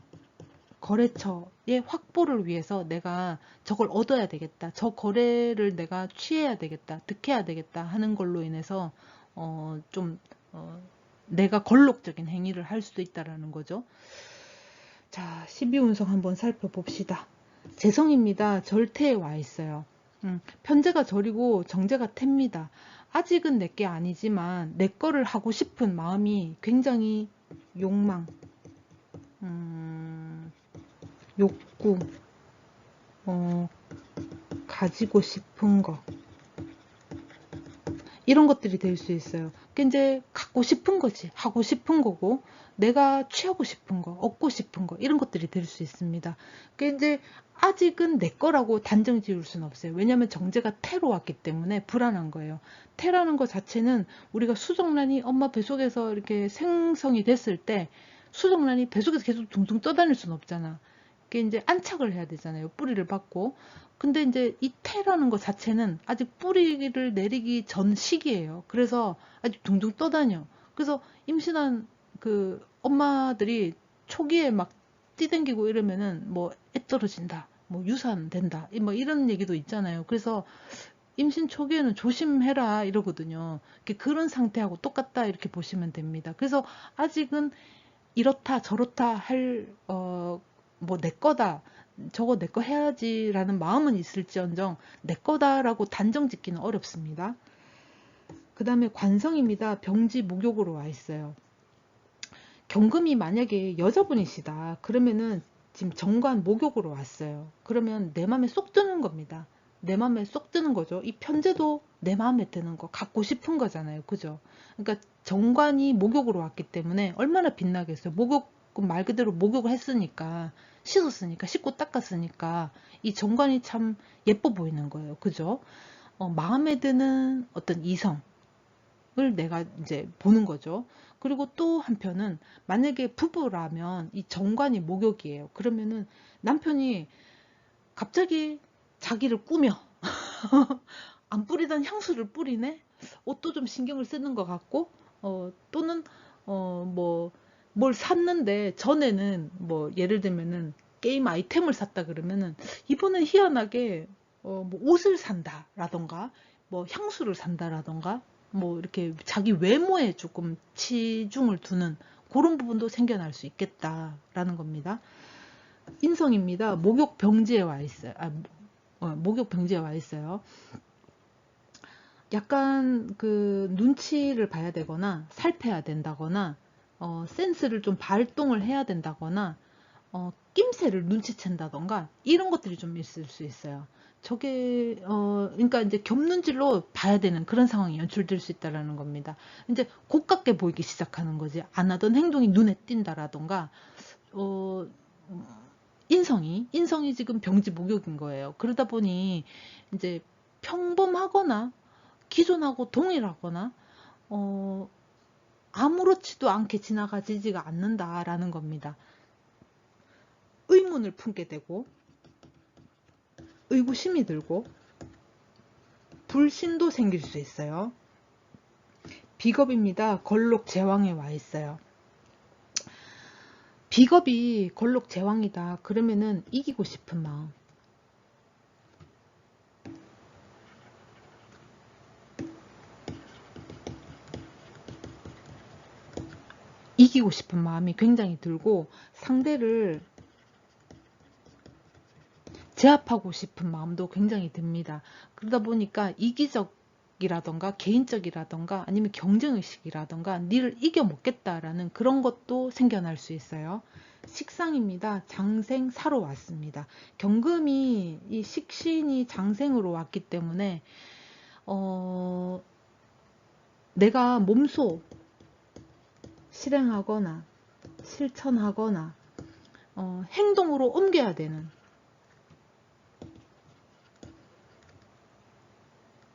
거래처의 확보를 위해서 내가 저걸 얻어야 되겠다, 저 거래를 내가 취해야 되겠다, 득해야 되겠다 하는 걸로 인해서 좀 내가 걸록적인 행위를 할 수도 있다라는 거죠. 자, 12운성 한번 살펴봅시다. 재성입니다. 절태에 와 있어요. 편재가 절이고 정제가 태입니다. 아직은 내게 아니지만 내 거를 하고 싶은 마음이 굉장히 욕망, 욕구, 가지고 싶은 거, 이런 것들이 될 수 있어요. 그게 이제 갖고 싶은 거지, 하고 싶은 거고, 내가 취하고 싶은 거, 얻고 싶은 거, 이런 것들이 될 수 있습니다. 그게 이제 아직은 내 거라고 단정 지을 수는 없어요. 왜냐하면 정제가 태로 왔기 때문에 불안한 거예요. 태라는 것 자체는 우리가 수정란이 엄마 뱃속에서 이렇게 생성이 됐을 때 수정란이 뱃속에서 계속 둥둥 떠다닐 수는 없잖아. 그게 이제 안착을 해야 되잖아요. 뿌리를 받고. 근데 이제 이 태라는 것 자체는 아직 뿌리를 내리기 전 시기예요. 그래서 아직 둥둥 떠다녀. 그래서 임신한 그 엄마들이 초기에 막 뛰댕기고 이러면은 뭐 애 떨어진다, 뭐 유산된다, 뭐 이런 얘기도 있잖아요. 그래서 임신 초기에는 조심해라 이러거든요. 그런 상태하고 똑같다 이렇게 보시면 됩니다. 그래서 아직은 이렇다 저렇다 할 뭐 내 거다, 저거 내 거 해야지라는 마음은 있을지언정 내 거다라고 단정 짓기는 어렵습니다. 그 다음에 관성입니다. 병지 목욕으로 와 있어요. 경금이 만약에 여자분이시다 그러면은 지금 정관 목욕으로 왔어요. 그러면 내 맘에 쏙 드는 겁니다. 내 맘에 쏙 드는 거죠. 이 편제도 내 마음에 드는 거, 갖고 싶은 거잖아요. 그죠? 그러니까 정관이 목욕으로 왔기 때문에 얼마나 빛나겠어요. 목욕 말 그대로 목욕을 했으니까, 씻었으니까, 씻고 닦았으니까 이 정관이 참 예뻐 보이는 거예요. 그죠? 마음에 드는 어떤 이성을 내가 이제 보는 거죠. 그리고 또 한편은 만약에 부부라면 이 정관이 목욕이에요. 그러면은 남편이 갑자기 자기를 꾸며 안 뿌리던 향수를 뿌리네. 옷도 좀 신경을 쓰는 것 같고, 또는 뭐 뭘 샀는데 전에는 뭐 예를 들면은 게임 아이템을 샀다 그러면은 이번엔 희한하게 뭐 옷을 산다라던가 뭐 향수를 산다라던가 뭐 이렇게 자기 외모에 조금 치중을 두는 그런 부분도 생겨날 수 있겠다라는 겁니다. 인성입니다. 목욕 병지에 와 있어요. 목욕 병지에 와 있어요. 약간 그 눈치를 봐야 되거나 살펴야 된다거나 센스를 좀 발동을 해야 된다거나 낌새를 눈치챈다던가 이런 것들이 좀 있을 수 있어요. 저게 그러니까 이제 겹눈질로 봐야 되는 그런 상황이 연출될 수 있다라는 겁니다. 이제 고깝게 보이기 시작하는 거지. 안 하던 행동이 눈에 띈다라던가 어, 인성이 지금 병지 목욕인 거예요. 그러다 보니 이제 평범하거나 기존하고 동일하거나 아무렇지도 않게 지나가지지가 않는다라는 겁니다. 의문을 품게 되고 의구심이 들고 불신도 생길 수 있어요. 비겁입니다. 걸록 제왕에 와 있어요. 비겁이 걸록 제왕이다. 그러면은 이기고 싶은 마음. 이기고 싶은 마음이 굉장히 들고 상대를 제압하고 싶은 마음도 굉장히 듭니다. 그러다 보니까 이기적이라던가 개인적이라던가 아니면 경쟁의식이라던가 니를 이겨먹겠다라는 그런 것도 생겨날 수 있어요. 식상입니다. 장생 사로 왔습니다. 경금이 이 식신이 장생으로 왔기 때문에 내가 몸소 실행하거나 실천하거나 행동으로 옮겨야 되는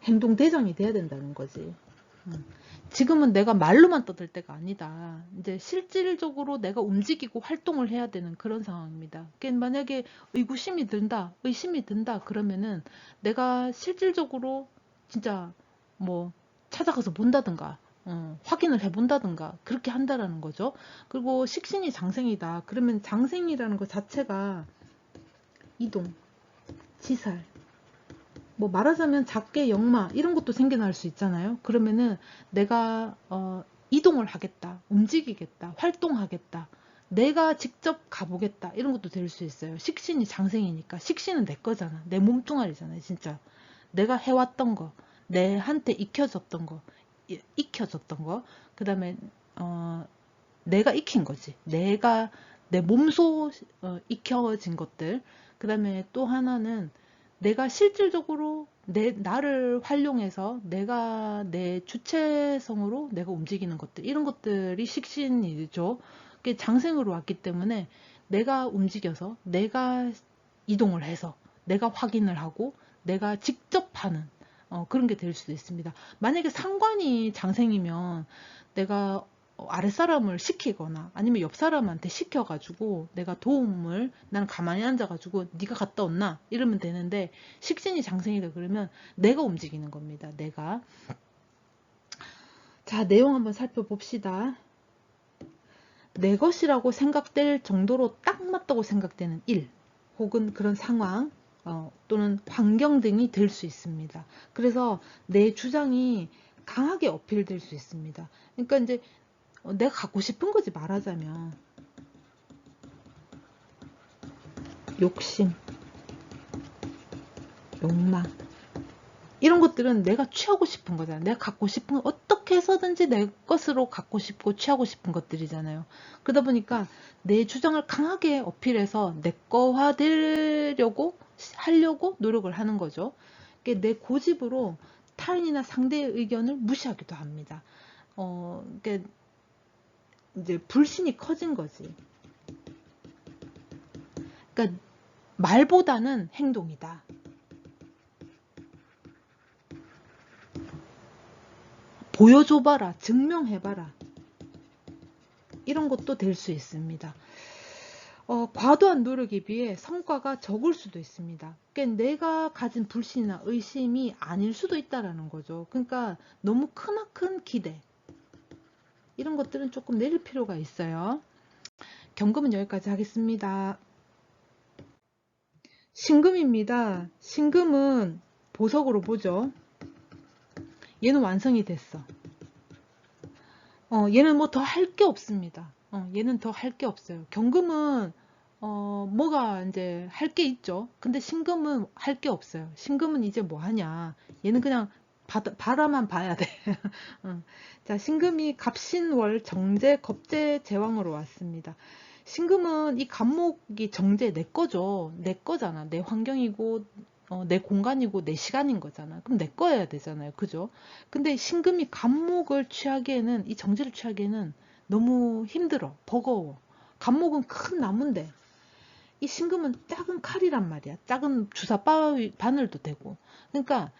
행동대장이 돼야 된다는 거지. 지금은 내가 말로만 떠들 때가 아니다. 이제 실질적으로 내가 움직이고 활동을 해야 되는 그런 상황입니다. 그러니까 만약에 의구심이 든다, 의심이 든다 그러면은 내가 실질적으로 진짜 뭐 찾아가서 본다든가 확인을 해본다든가 그렇게 한다라는 거죠. 그리고 식신이 장생이다. 그러면 장생이라는 것 자체가 이동, 지살, 뭐 말하자면 작게 역마 이런 것도 생겨날 수 있잖아요. 그러면은 내가 이동을 하겠다, 움직이겠다, 활동하겠다, 내가 직접 가보겠다 이런 것도 될 수 있어요. 식신이 장생이니까 식신은 내 거잖아. 내 몸뚱아리잖아요. 진짜 내가 해왔던 거, 내한테 익혀졌던 거, 그 다음에 내가 익힌 거지. 내가 내 몸소 익혀진 것들. 그 다음에 또 하나는 내가 실질적으로 나를 활용해서 내가 내 주체성으로 내가 움직이는 것들. 이런 것들이 식신이죠. 그게 장생으로 왔기 때문에 내가 움직여서 내가 이동을 해서 내가 확인을 하고 내가 직접 하는 그런 게 될 수도 있습니다. 만약에 상관이 장생이면 내가 아랫사람을 시키거나 아니면 옆사람한테 시켜가지고 내가 도움을 나는 가만히 앉아가지고 네가 갔다 왔나 이러면 되는데 식신이 장생이다 그러면 내가 움직이는 겁니다. 내가. 자, 내용 한번 살펴봅시다. 내 것이라고 생각될 정도로 딱 맞다고 생각되는 일 혹은 그런 상황 또는 환경 등이 될 수 있습니다. 그래서 내 주장이 강하게 어필될 수 있습니다. 그러니까 이제 내가 갖고 싶은 거지 말하자면 욕심, 욕망 이런 것들은 내가 취하고 싶은 거잖아. 내가 갖고 싶은 어떻게 해서든지 내 것으로 갖고 싶고 취하고 싶은 것들이잖아요. 그러다 보니까 내 주장을 강하게 어필해서 내 거화 되려고 하려고 노력을 하는 거죠. 내 고집으로 타인이나 상대의 의견을 무시하기도 합니다. 그러니까 이제 불신이 커진 거지. 그러니까 말보다는 행동이다. 보여줘봐라, 증명해봐라. 이런 것도 될 수 있습니다. 과도한 노력에 비해 성과가 적을 수도 있습니다. 그러니까 내가 가진 불신이나 의심이 아닐 수도 있다라는 거죠. 그러니까 너무 크나큰 기대 이런 것들은 조금 내릴 필요가 있어요. 경금은 여기까지 하겠습니다. 신금입니다. 신금은 보석으로 보죠. 얘는 완성이 됐어. 얘는 뭐 더 할 게 없습니다. 얘는 더 할 게 없어요. 경금은 뭐가 이제 할 게 있죠. 근데 신금은 할 게 없어요. 신금은 이제 뭐 하냐. 얘는 그냥 바라만 봐야 돼. 자, 신금이 갑신월 정제 겁재 제왕으로 왔습니다. 신금은 이 갑목이 정제 내 거죠. 내 거잖아. 내 환경이고 내 공간이고 내 시간인 거잖아. 그럼 내 거여야 되잖아요. 그죠? 근데 신금이 갑목을 취하기에는 이 정제를 취하기에는 너무 힘들어. 버거워. 갑목은 큰 나무인데 이 신금은 작은 칼이란 말이야. 작은 주사 바늘도 되고. 그러니까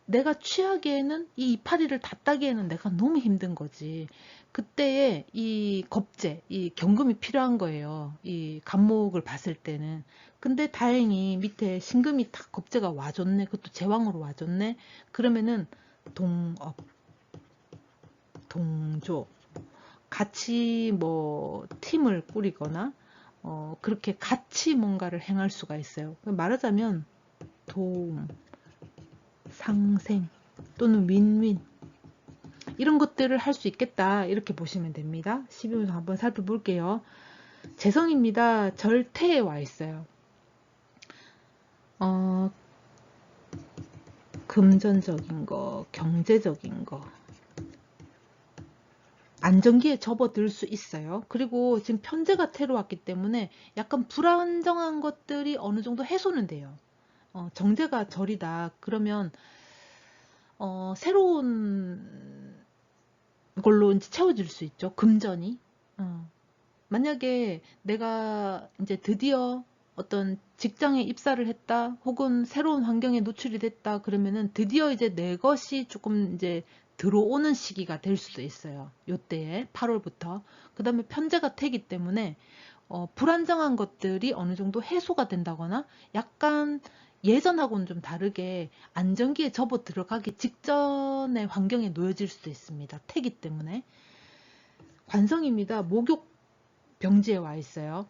내가 취하기에는 이 이파리를 다 따기에는 내가 너무 힘든 거지. 그때에 이 겁재, 이 경금이 필요한 거예요. 이 갑목을 봤을 때는. 근데 다행히 밑에 신금이 딱 겁재가 와줬네. 그것도 제왕으로 와줬네. 그러면은 동업, 동조, 같이 뭐 팀을 꾸리거나 그렇게 같이 뭔가를 행할 수가 있어요. 말하자면 도움, 상생 또는 윈윈 이런 것들을 할 수 있겠다 이렇게 보시면 됩니다. 12문 한번 살펴볼게요. 재성입니다. 절태에 와 있어요. 금전적인 거, 경제적인 거 안정기에 접어들 수 있어요. 그리고 지금 편제가 태로 왔기 때문에 약간 불안정한 것들이 어느 정도 해소는 돼요. 정제가 절이다. 그러면 새로운 걸로 이제 채워질 수 있죠. 금전이. 만약에 내가 이제 드디어 어떤 직장에 입사를 했다, 혹은 새로운 환경에 노출이 됐다, 그러면은 드디어 이제 내 것이 조금 이제 들어오는 시기가 될 수도 있어요. 요때에 8월부터. 그 다음에 편제가 되기 때문에 불안정한 것들이 어느 정도 해소가 된다거나 약간 예전하고는 좀 다르게 안정기에 접어 들어가기 직전의 환경에 놓여질 수도 있습니다. 태기 때문에. 관성입니다. 목욕 병지에 와 있어요.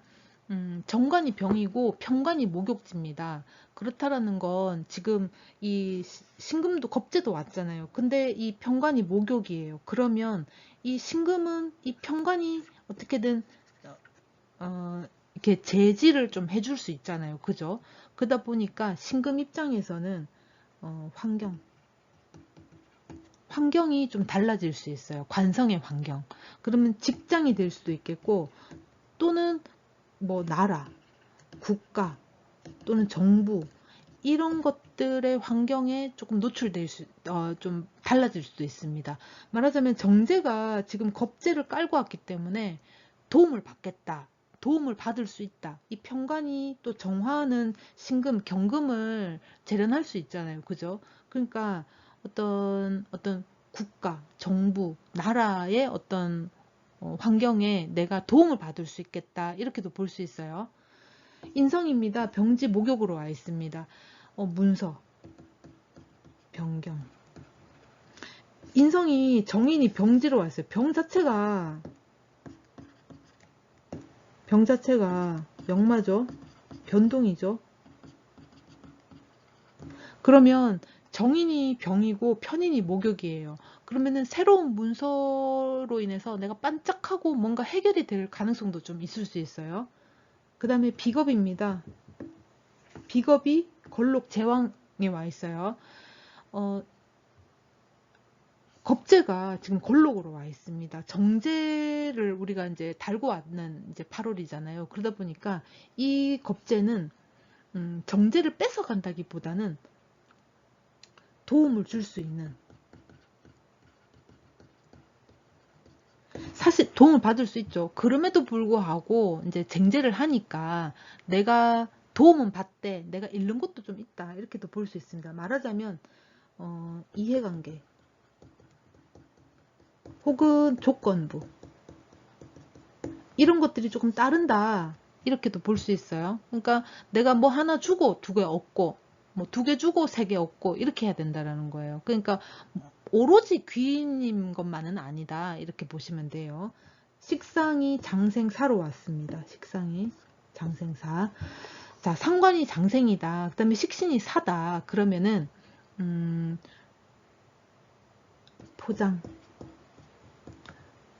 정관이 병이고 편관이 목욕지입니다. 그렇다라는 건 지금 이 신금도 겁재도 왔잖아요. 근데 이 편관이 목욕이에요. 그러면 이 신금은 이 편관이 어떻게든 이렇게 제지를 좀 해줄 수 있잖아요. 그죠? 그러다 보니까 신금 입장에서는 환경이 좀 달라질 수 있어요. 관성의 환경. 그러면 직장이 될 수도 있겠고, 또는 뭐 나라, 국가, 또는 정부, 이런 것들의 환경에 조금 노출될 좀 달라질 수도 있습니다. 말하자면 정제가 지금 겁제를 깔고 왔기 때문에 도움을 받겠다. 도움을 받을 수 있다. 이 편관이 또 정화하는 신금, 경금을 재련할 수 있잖아요. 그죠? 그러니까 어떤 국가, 정부, 나라의 어떤 환경에 내가 도움을 받을 수 있겠다. 이렇게도 볼 수 있어요. 인성입니다. 병지 목욕으로 와 있습니다. 문서, 변경. 인성이 정인이 병지로 왔어요. 병 자체가 역마죠. 변동이죠. 그러면 정인이 병이고 편인이 목욕이에요. 그러면은 새로운 문서로 인해서 내가 반짝하고 뭔가 해결이 될 가능성도 좀 있을 수 있어요. 그 다음에 비겁입니다. 비겁이 걸록 제왕에 와 있어요. 겁재가 지금 걸록으로 와 있습니다. 정제를 우리가 이제 달고 왔는 이제 8월이잖아요. 그러다 보니까 이 겁재는 정제를 뺏어 간다기보다는 도움을 줄 수 있는, 사실 도움을 받을 수 있죠. 그럼에도 불구하고 이제 쟁제를 하니까 내가 도움은 받되 내가 잃는 것도 좀 있다. 이렇게도 볼 수 있습니다. 말하자면 이해관계 혹은 조건부 이런 것들이 조금 따른다. 이렇게도 볼 수 있어요. 그러니까 내가 뭐 하나 주고 두 개 얻고 뭐 두 개 주고 세 개 얻고 이렇게 해야 된다라는 거예요. 그러니까 오로지 귀인인 것만은 아니다. 이렇게 보시면 돼요. 식상이 장생사로 왔습니다. 식상이 장생사. 자, 상관이 장생이다. 그 다음에 식신이 사다. 그러면은 포장,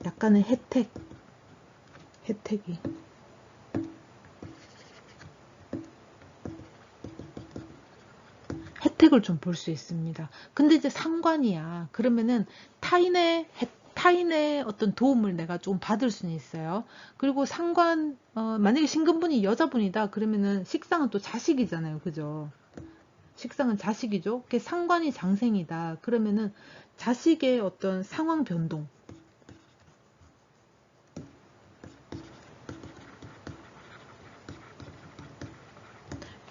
약간의 혜택이. 혜택을 좀 볼 수 있습니다. 근데 이제 상관이야. 그러면은 타인의 어떤 도움을 내가 좀 받을 수는 있어요. 그리고 만약에 신금분이 여자분이다. 그러면은 식상은 또 자식이잖아요. 그죠? 식상은 자식이죠. 그게 상관이 장생이다. 그러면은 자식의 어떤 상황 변동,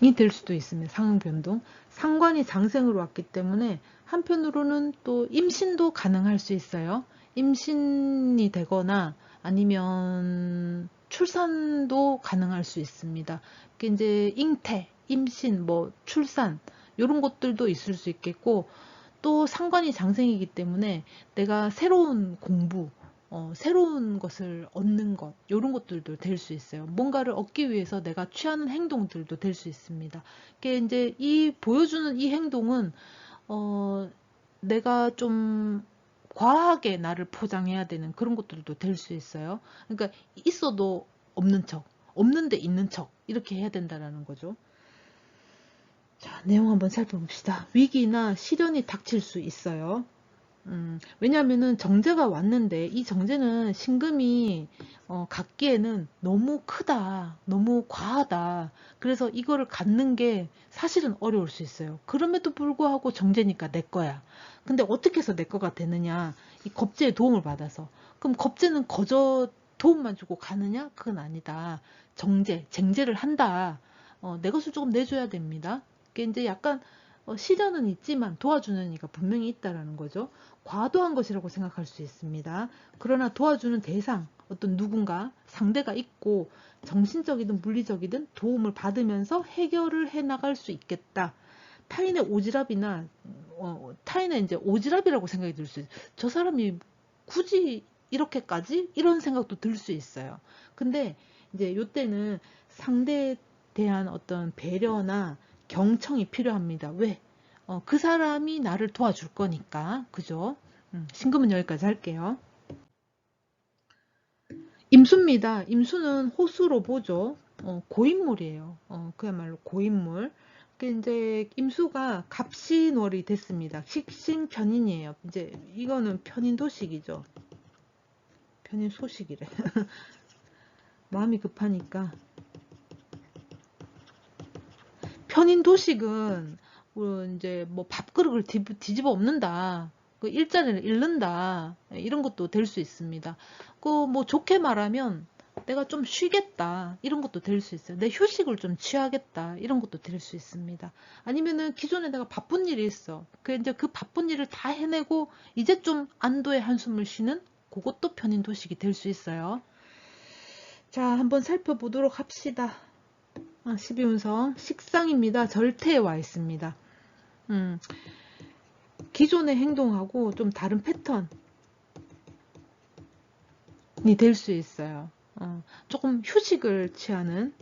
이 될 수도 있습니다. 상황 변동. 상관이 장생으로 왔기 때문에 한편으로는 또 임신도 가능할 수 있어요. 임신이 되거나 아니면 출산도 가능할 수 있습니다. 이제 잉태, 임신, 뭐 출산 이런 것들도 있을 수 있겠고, 또 상관이 장생이기 때문에 내가 새로운 공부, 새로운 것을 얻는 것, 이런 것들도 될 수 있어요. 뭔가를 얻기 위해서 내가 취하는 행동들도 될 수 있습니다. 그게 이제 보여주는 이 행동은, 내가 좀 과하게 나를 포장해야 되는 그런 것들도 될 수 있어요. 그러니까 있어도 없는 척, 없는데 있는 척, 이렇게 해야 된다는 거죠. 자, 내용 한번 살펴봅시다. 위기나 시련이 닥칠 수 있어요. 왜냐하면은 정제가 왔는데 이 정제는 신금이 갖기에는 너무 크다, 너무 과하다. 그래서 이거를 갖는 게 사실은 어려울 수 있어요. 그럼에도 불구하고 정제니까 내 거야. 근데 어떻게 해서 내 거가 되느냐? 이 겁제의 도움을 받아서. 그럼 겁제는 거저 도움만 주고 가느냐? 그건 아니다. 쟁제를 한다. 내 것을 조금 내줘야 됩니다. 그게 이제 약간 시련은 있지만 도와주는 이가 분명히 있다라는 거죠. 과도한 것이라고 생각할 수 있습니다. 그러나 도와주는 대상, 어떤 누군가, 상대가 있고 정신적이든 물리적이든 도움을 받으면서 해결을 해 나갈 수 있겠다. 타인의 오지랖이나 타인의 이제 오지랖이라고 생각이 들 수 있어요. 저 사람이 굳이 이렇게까지? 이런 생각도 들 수 있어요. 근데 이제 이때는 상대에 대한 어떤 배려나 경청이 필요합니다. 왜? 그 사람이 나를 도와줄 거니까. 그죠? 신금은 여기까지 할게요. 임수입니다. 임수는 호수로 보죠. 고인물이에요. 그야말로 고인물. 이제 임수가 갑신월이 됐습니다. 식신편인이에요. 이제 이거는 편인도식이죠. 편인소식이래. 마음이 급하니까. 편인도식은 이제 뭐 밥그릇을 뒤집어 엎는다. 그 일자리를 잃는다. 이런 것도 될 수 있습니다. 그 뭐 좋게 말하면 내가 좀 쉬겠다. 이런 것도 될 수 있어요. 내 휴식을 좀 취하겠다. 이런 것도 될 수 있습니다. 아니면은 기존에 내가 바쁜 일이 있어. 이제 그 바쁜 일을 다 해내고 이제 좀 안도의 한숨을 쉬는 그것도 편인도식이 될 수 있어요. 자, 한번 살펴보도록 합시다. 12운성 식상입니다. 절태에 와 있습니다. 기존의 행동하고 좀 다른 패턴이 될 수 있어요. 조금 휴식을 취하는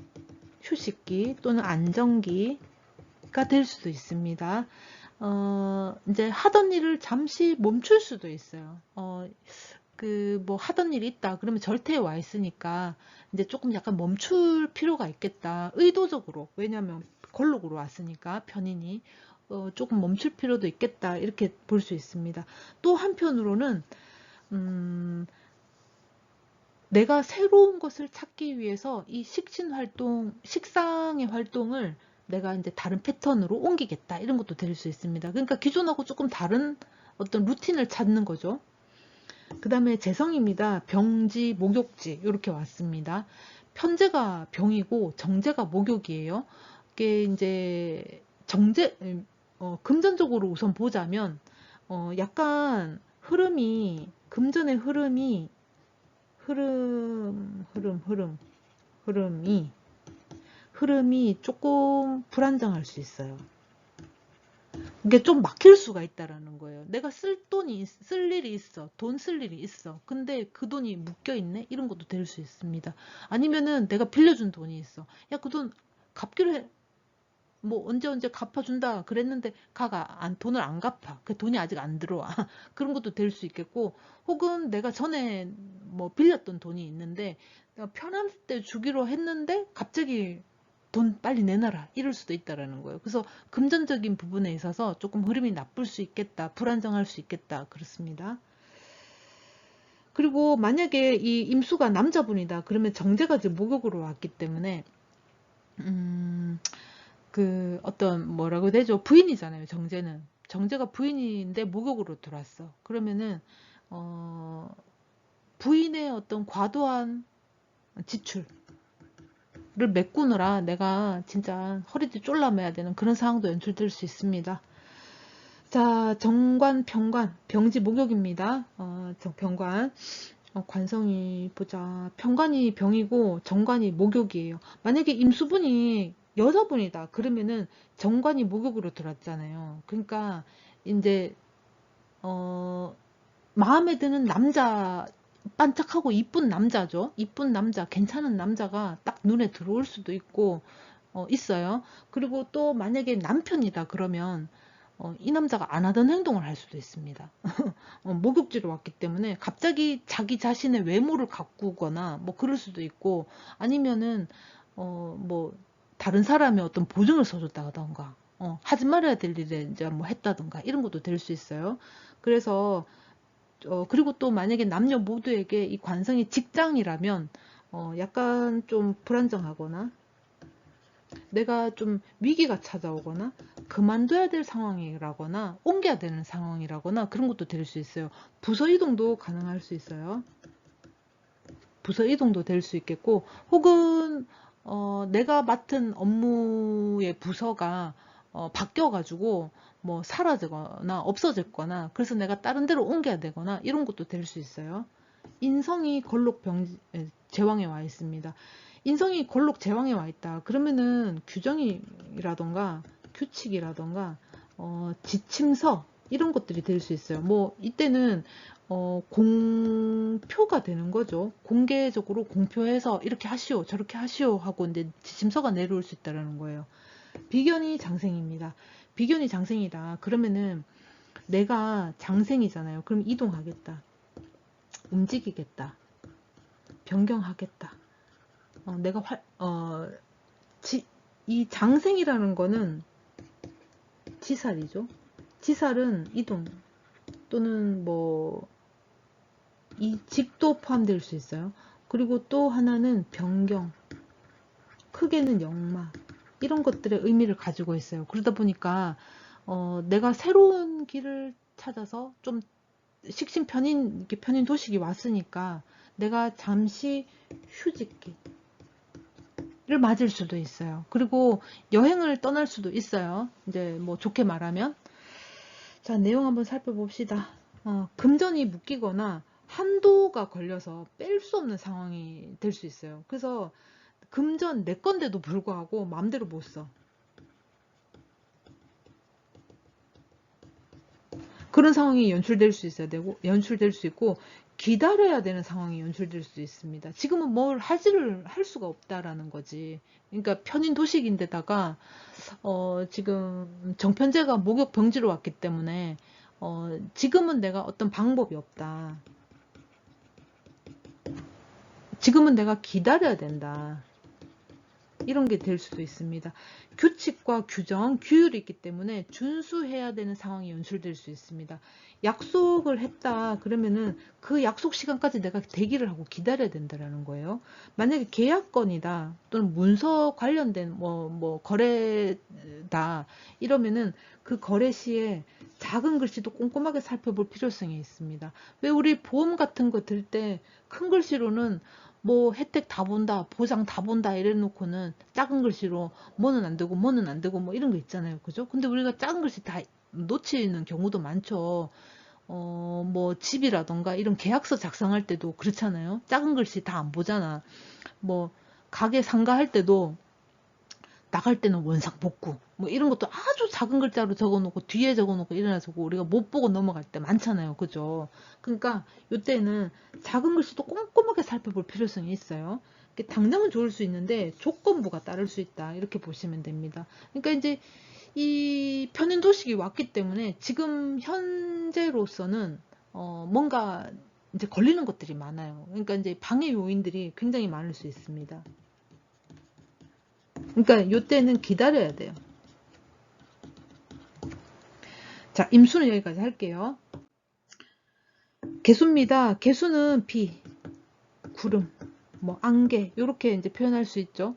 휴식기 또는 안정기가 될 수도 있습니다. 이제 하던 일을 잠시 멈출 수도 있어요. 뭐 하던 일이 있다 그러면 절태에 와 있으니까 이제 조금 약간 멈출 필요가 있겠다. 의도적으로. 왜냐하면 걸록으로 왔으니까 편인이 조금 멈출 필요도 있겠다. 이렇게 볼 수 있습니다. 또 한편으로는 내가 새로운 것을 찾기 위해서 이 식상의 활동을 내가 이제 다른 패턴으로 옮기겠다. 이런 것도 될 수 있습니다. 그러니까 기존하고 조금 다른 어떤 루틴을 찾는 거죠. 그 다음에 재성입니다. 병지, 목욕지 이렇게 왔습니다. 편제가 병이고 정제가 목욕이에요. 이게 이제 금전적으로 우선 보자면 약간 금전의 흐름이 조금 불안정할 수 있어요. 이게 좀 막힐 수가 있다라는 거예요. 내가 쓸 일이 있어. 돈 쓸 일이 있어. 근데 그 돈이 묶여 있네? 이런 것도 될 수 있습니다. 아니면은 내가 빌려준 돈이 있어. 야, 그 돈 갚기로 해. 뭐 언제 갚아준다 그랬는데 돈을 안 갚아. 그 돈이 아직 안 들어와. 그런 것도 될 수 있겠고, 혹은 내가 전에 뭐 빌렸던 돈이 있는데 내가 편할 때 주기로 했는데 갑자기 돈 빨리 내놔라 이럴 수도 있다라는 거예요. 그래서 금전적인 부분에 있어서 조금 흐름이 나쁠 수 있겠다, 불안정할 수 있겠다, 그렇습니다. 그리고 만약에 이 임수가 남자분이다 그러면 정제가 지금 목욕으로 왔기 때문에 그 어떤 뭐라고 되죠? 부인이잖아요. 정제가 부인인데 목욕으로 들어왔어. 그러면은 부인의 어떤 과도한 지출을 메꾸느라 내가 진짜 허리띠 쫄라매야 되는 그런 상황도 연출될 수 있습니다. 자, 정관, 병관, 병지 목욕입니다. 병관. 관성이 보자. 병관이 병이고 정관이 목욕이에요. 만약에 임수분이 여자분이다. 그러면은 정관이 목욕으로 들어왔잖아요. 그러니까 이제 마음에 드는 남자, 반짝하고 이쁜 남자죠. 이쁜 남자, 괜찮은 남자가 딱 눈에 들어올 수도 있고 있어요. 그리고 또 만약에 남편이다 그러면 이 남자가 안 하던 행동을 할 수도 있습니다. 목욕지로 왔기 때문에 갑자기 자기 자신의 외모를 가꾸거나 뭐 그럴 수도 있고, 아니면은 뭐 다른 사람의 어떤 보증을 서줬다던가 하지 말아야 될 일에 이제 뭐 했다던가 이런 것도 될 수 있어요. 그래서 그리고 또 만약에 남녀 모두에게 이 관성이 직장이라면 약간 좀 불안정하거나 내가 좀 위기가 찾아오거나 그만둬야 될 상황이라거나 옮겨야 되는 상황이라거나 그런 것도 될 수 있어요. 부서 이동도 가능할 수 있어요. 부서 이동도 될 수 있겠고, 혹은 내가 맡은 업무의 부서가 바뀌어가지고 뭐 사라지거나 없어졌거나 그래서 내가 다른 데로 옮겨야 되거나 이런 것도 될 수 있어요. 인성이 제왕에 와 있습니다. 인성이 골록 제왕에 와 있다. 그러면은 규정이라던가 규칙이라던가 지침서 이런 것들이 될 수 있어요. 뭐 이때는 공표가 되는 거죠. 공개적으로 공표해서 이렇게 하시오, 저렇게 하시오 하고 이제 지침서가 내려올 수 있다는 거예요. 비견이 장생입니다. 비견이 장생이다. 그러면은 내가 장생이잖아요. 그럼 이동하겠다. 움직이겠다. 변경하겠다. 내가 이 장생이라는 거는 지살이죠. 지살은 이동 또는 뭐 이 직도 포함될 수 있어요. 그리고 또 하나는 변경, 크게는 역마 이런 것들의 의미를 가지고 있어요. 그러다 보니까 내가 새로운 길을 찾아서 좀 식신편인 도식이 왔으니까 내가 잠시 휴직기 를 맞을 수도 있어요. 그리고 여행을 떠날 수도 있어요. 이제 뭐 좋게 말하면. 자, 내용 한번 살펴봅시다. 금전이 묶이거나 한도가 걸려서 뺄 수 없는 상황이 될 수 있어요. 그래서 금전 내 건데도 불구하고 마음대로 못 써. 그런 상황이 연출될 수 있어야 되고, 연출될 수 있고, 기다려야 되는 상황이 연출될 수 있습니다. 지금은 뭘 할 수가 없다라는 거지. 그러니까 편인 도식인데다가, 지금 정편제가 목욕 병지로 왔기 때문에, 지금은 내가 어떤 방법이 없다. 지금은 내가 기다려야 된다. 이런 게 될 수도 있습니다. 규칙과 규정, 규율이 있기 때문에 준수해야 되는 상황이 연출될 수 있습니다. 약속을 했다 그러면은 그 약속 시간까지 내가 대기를 하고 기다려야 된다는 거예요. 만약에 계약건이다 또는 문서 관련된 뭐 거래다 이러면은 그 거래 시에 작은 글씨도 꼼꼼하게 살펴볼 필요성이 있습니다. 왜 우리 보험 같은 거 들 때 큰 글씨로는 뭐 혜택 다 본다, 보장 다 본다 이래 놓고는 작은 글씨로 뭐는 안 되고 뭐는 안 되고 뭐 이런 거 있잖아요. 그죠? 근데 우리가 작은 글씨 다 놓치는 경우도 많죠. 뭐 집이라던가 이런 계약서 작성할 때도 그렇잖아요. 작은 글씨 다 안 보잖아. 뭐 가게 상가할 때도 나갈 때는 원상복구 뭐 이런 것도 아주 작은 글자로 적어놓고 뒤에 적어놓고 이래서 우리가 못 보고 넘어갈 때 많잖아요. 그죠? 그러니까 이때는 작은 글씨도 꼼꼼하게 살펴볼 필요성이 있어요. 당장은 좋을 수 있는데 조건부가 따를 수 있다. 이렇게 보시면 됩니다. 그러니까 이제 이 편인도식이 왔기 때문에 지금 현재로서는 뭔가 이제 걸리는 것들이 많아요. 그러니까 이제 방해 요인들이 굉장히 많을 수 있습니다. 그러니까 이때는 기다려야 돼요. 자, 임수는 여기까지 할게요. 개수입니다. 개수는 비, 구름, 뭐 안개 이렇게 이제 표현할 수 있죠.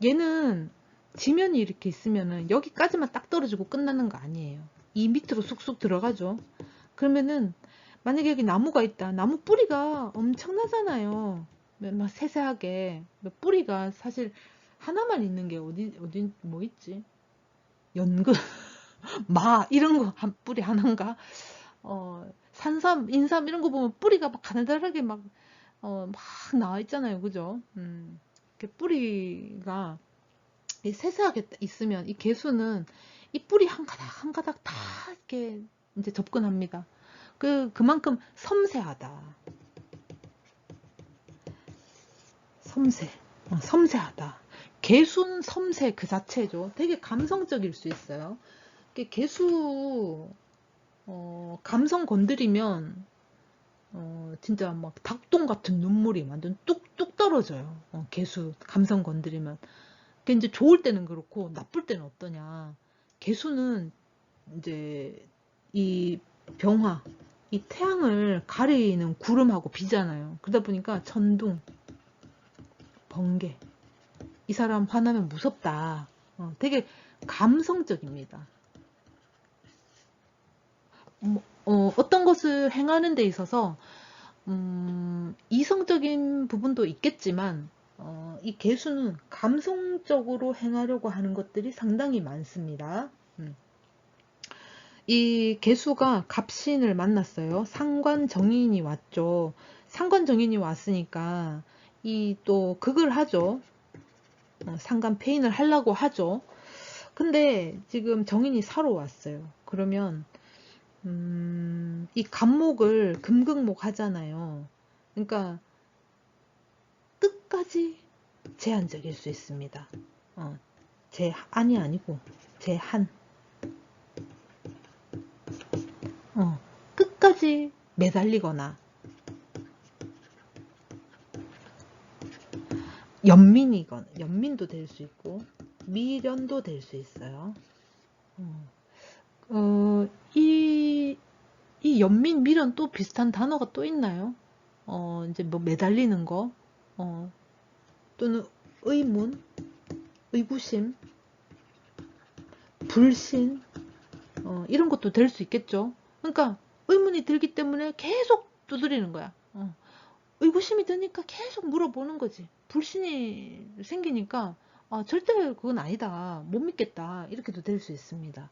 얘는 지면이 이렇게 있으면은 여기까지만 딱 떨어지고 끝나는 거 아니에요. 이 밑으로 쑥쑥 들어가죠. 그러면은 만약에 여기 나무가 있다. 나무 뿌리가 엄청나잖아요. 막 세세하게 뿌리가 사실 하나만 있는 게 어디 뭐 있지? 연근, 마 이런 거 한 뿌리 하나인가? 산삼, 인삼 이런 거 보면 뿌리가 막 가느다랗게 막 나와 있잖아요. 그죠? 이렇게 뿌리가 세세하게 있으면 이 개수는 이 뿌리 한 가닥 한 가닥 다 이렇게 이제 접근합니다. 그만큼 섬세하다. 섬세하다. 개수는 섬세 그 자체죠. 되게 감성적일 수 있어요. 개수 감성 건드리면 진짜 막 닭똥 같은 눈물이 완전 뚝뚝 떨어져요. 개수 감성 건드리면. 그 이제 좋을 때는 그렇고 나쁠 때는 어떠냐. 개수는 이제 이 병화, 이 태양을 가리는 구름하고 비잖아요. 그러다 보니까 천둥, 번개, 이 사람 화나면 무섭다. 되게 감성적입니다. 어떤 것을 행하는 데 있어서 이성적인 부분도 있겠지만 이 개수는 감성적으로 행하려고 하는 것들이 상당히 많습니다. 이 개수가 갑신을 만났어요. 상관정인이 왔죠. 상관정인이 왔으니까 이 또 극을 하죠. 상관폐인을 하려고 하죠. 근데 지금 정인이 사로 왔어요. 그러면 이 간목을 금극목 하잖아요. 그러니까 끝까지 제한적일 수 있습니다. 제한이 아니고 제한. 끝까지 매달리거나 연민도 될 수 있고 미련도 될 수 있어요. 이 연민, 미련 또 비슷한 단어가 또 있나요? 이제 뭐 매달리는 거, 또는 의문, 의구심, 불신, 이런 것도 될 수 있겠죠. 그러니까 의문이 들기 때문에 계속 두드리는 거야. 의구심이 드니까 계속 물어보는 거지. 불신이 생기니까 절대 그건 아니다. 못 믿겠다. 이렇게도 될 수 있습니다.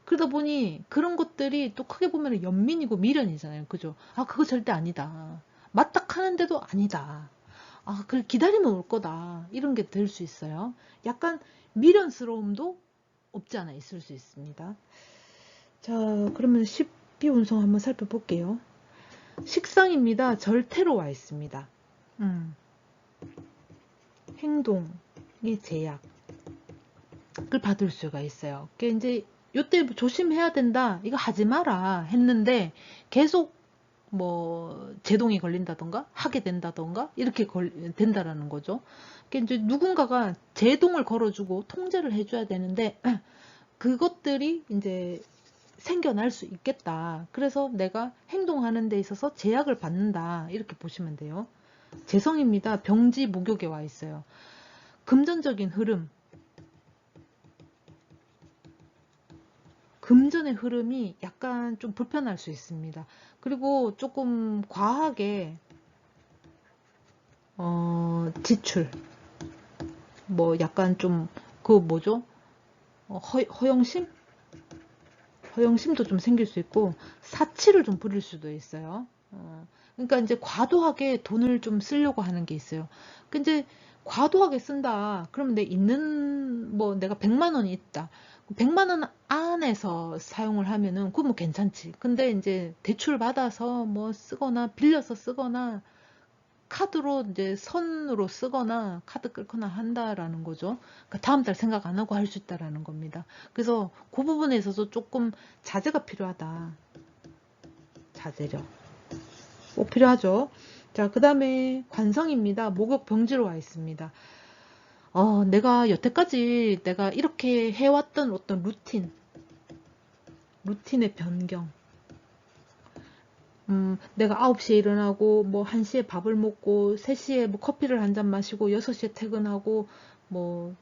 그러다 보니 그런 것들이 또 크게 보면 연민이고 미련이잖아요. 그죠? 그거 절대 아니다. 맞닥하는데도 아니다. 그래, 기다리면 올 거다. 이런 게 될 수 있어요. 약간 미련스러움도 없지 않아 있을 수 있습니다. 자, 그러면 12운성 한번 살펴볼게요. 식상입니다. 절태로 와 있습니다. 행동의 제약을 받을 수가 있어요. 그게 이제 요때 조심해야 된다. 이거 하지 마라 했는데 계속 뭐 제동이 걸린다던가 하게 된다던가 이렇게 된다라는 거죠. 그게 이제 누군가가 제동을 걸어주고 통제를 해줘야 되는데 그것들이 이제 생겨날 수 있겠다. 그래서 내가 행동하는 데 있어서 제약을 받는다. 이렇게 보시면 돼요. 재성입니다. 병지 목욕에 와 있어요. 금전적인 흐름. 금전의 흐름이 약간 좀 불편할 수 있습니다. 그리고 조금 과하게 지출. 뭐 약간 좀 그 뭐죠? 허영심? 허영심도 좀 생길 수 있고 사치를 좀 부릴 수도 있어요. 그러니까 이제 과도하게 돈을 좀 쓰려고 하는 게 있어요. 근데 과도하게 쓴다. 그러면 내가 100만 원이 있다. 100만 원 안에서 사용을 하면은 그건 뭐 괜찮지. 근데 이제 대출 받아서 뭐 쓰거나 빌려서 쓰거나 카드로 이제 선으로 쓰거나 카드 끌거나 한다라는 거죠. 그러니까 다음 달 생각 안 하고 할 수 있다라는 겁니다. 그래서 그 부분에 있어서 조금 자제가 필요하다. 자제력. 꼭 필요하죠. 자, 그 다음에 관성입니다. 목욕 병지로 와 있습니다. 내가 여태까지 내가 이렇게 해왔던 어떤 루틴의 변경. 내가 9시에 일어나고, 뭐, 1시에 밥을 먹고, 3시에 뭐 커피를 한 잔 마시고, 6시에 퇴근하고, 뭐,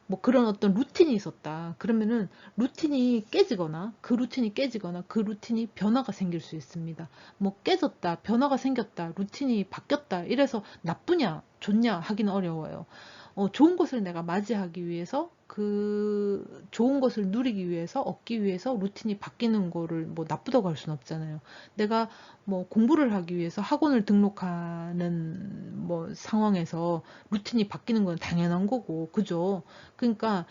뭐 그런 어떤 루틴이 있었다. 그러면은 루틴이 깨지거나, 그 루틴이 변화가 생길 수 있습니다. 뭐 깨졌다, 변화가 생겼다, 루틴이 바뀌었다. 이래서 나쁘냐, 좋냐 하기는 어려워요. 좋은 것을 내가 맞이하기 위해서 그 좋은 것을 누리기 위해서 얻기 위해서 루틴이 바뀌는 거를 뭐 나쁘다고 할 수는 없잖아요. 내가 뭐 공부를 하기 위해서 학원을 등록하는 뭐 상황에서 루틴이 바뀌는 건 당연한 거고, 그죠? 그러니까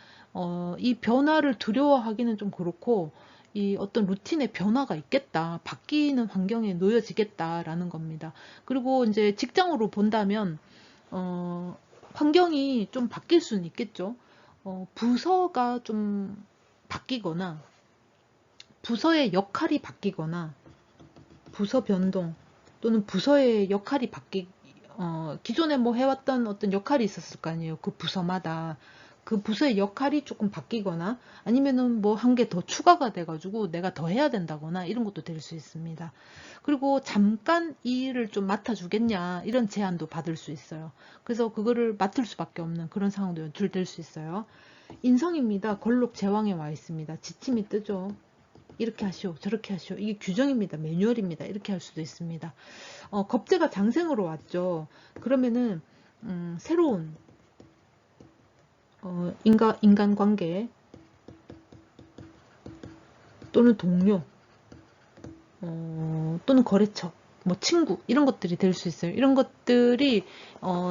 이 변화를 두려워하기는 좀 그렇고, 이 어떤 루틴의 변화가 있겠다, 바뀌는 환경에 놓여지겠다라는 겁니다. 그리고 이제 직장으로 본다면 어, 환경이 좀 바뀔 수는 있겠죠. 부서가 좀 바뀌거나, 부서의 역할이 바뀌거나, 부서 변동, 또는 부서의 역할이 기존에 뭐 해왔던 어떤 역할이 있었을 거 아니에요. 그 부서마다. 그 부서의 역할이 조금 바뀌거나, 아니면은 뭐 한 개 더 추가가 돼가지고 내가 더 해야 된다거나, 이런 것도 될 수 있습니다. 그리고 잠깐 이 일을 좀 맡아주겠냐, 이런 제안도 받을 수 있어요. 그래서 그거를 맡을 수밖에 없는 그런 상황도 연출될 수 있어요. 인성입니다. 걸록 제왕에 와 있습니다. 지침이 뜨죠. 이렇게 하시오, 저렇게 하시오. 이게 규정입니다. 매뉴얼입니다. 이렇게 할 수도 있습니다. 겁재가 장생으로 왔죠. 그러면은 새로운 인간관계 또는 동료, 또는 거래처, 뭐 친구, 이런 것들이 될 수 있어요. 이런 것들이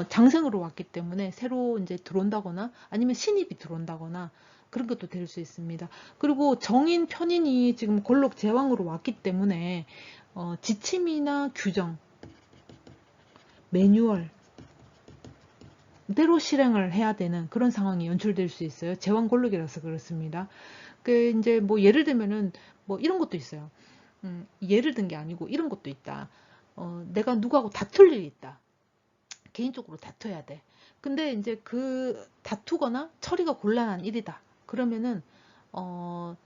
장생으로 왔기 때문에 새로 이제 들어온다거나, 아니면 신입이 들어온다거나, 그런 것도 될 수 있습니다. 그리고 정인, 편인이 지금 골록 제왕으로 왔기 때문에 지침이나 규정, 매뉴얼 대로 실행을 해야 되는 그런 상황이 연출될 수 있어요. 제왕골록이라서 그렇습니다. 그 이제 뭐 예를 들면은 뭐 이런 것도 있어요. 예를 든 게 아니고 이런 것도 있다. 내가 누구하고 다툴 일이 있다. 개인적으로 다퉈야 돼. 근데 이제 그 다투거나 처리가 곤란한 일이다. 그러면은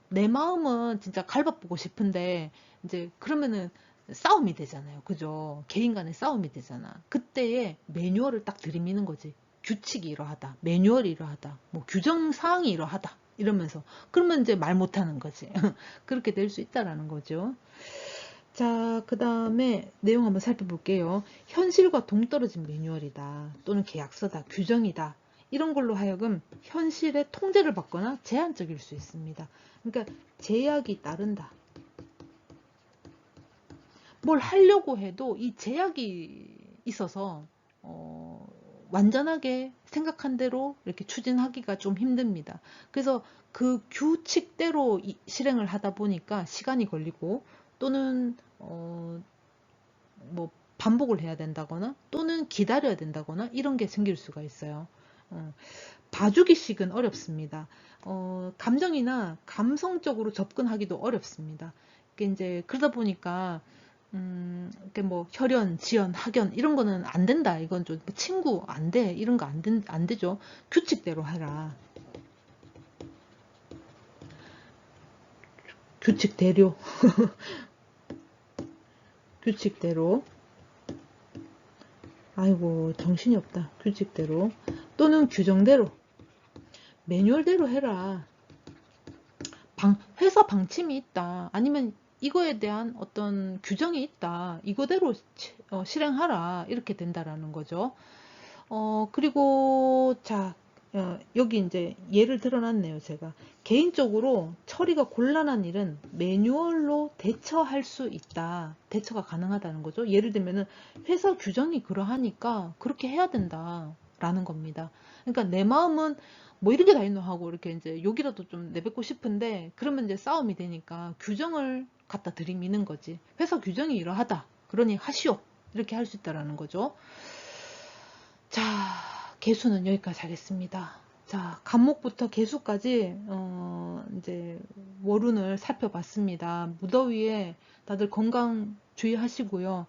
내 마음은 진짜 갈바보고 싶은데 이제 그러면은 싸움이 되잖아요. 그죠? 개인 간의 싸움이 되잖아. 그때에 매뉴얼을 딱 들이미는 거지. 규칙이 이러하다. 매뉴얼이 이러하다. 뭐 규정 사항이 이러하다. 이러면서 그러면 이제 말 못하는 거지. 그렇게 될 수 있다라는 거죠. 자, 그 다음에 내용 한번 살펴볼게요. 현실과 동떨어진 매뉴얼이다. 또는 계약서다. 규정이다. 이런 걸로 하여금 현실의 통제를 받거나 제한적일 수 있습니다. 그러니까 제약이 따른다. 뭘 하려고 해도 이 제약이 있어서 완전하게 생각한 대로 이렇게 추진하기가 좀 힘듭니다. 그래서 그 규칙대로 실행을 하다 보니까 시간이 걸리고, 또는 뭐 반복을 해야 된다거나, 또는 기다려야 된다거나, 이런 게 생길 수가 있어요. 봐주기식은 어렵습니다. 감정이나 감성적으로 접근하기도 어렵습니다. 이제 그러다 보니까 이렇게 뭐 혈연, 지연, 학연 이런 거는 안 된다. 이건 좀 친구 안 돼. 이런 거 안 되죠. 규칙대로 해라. 규칙대로. 규칙대로. 아이고, 정신이 없다. 규칙대로. 또는 규정대로. 매뉴얼대로 해라. 회사 방침이 있다. 아니면 이거에 대한 어떤 규정이 있다. 이거대로 실행하라. 이렇게 된다라는 거죠. 그리고 자, 여기 이제 예를 들어놨네요. 제가 개인적으로 처리가 곤란한 일은 매뉴얼로 대처할 수 있다. 대처가 가능하다는 거죠. 예를 들면은 회사 규정이 그러하니까 그렇게 해야 된다라는 겁니다. 그러니까 내 마음은 뭐 이런 게 다 있노 하고 이렇게 이제 욕이라도 좀 내뱉고 싶은데, 그러면 이제 싸움이 되니까 규정을 갖다 들이미는 거지. 회사 규정이 이러하다. 그러니 하시오. 이렇게 할 수 있다라는 거죠. 자, 개수는 여기까지 하겠습니다. 자, 간목부터 개수까지 이제 월운을 살펴봤습니다. 무더위에 다들 건강 주의하시고요.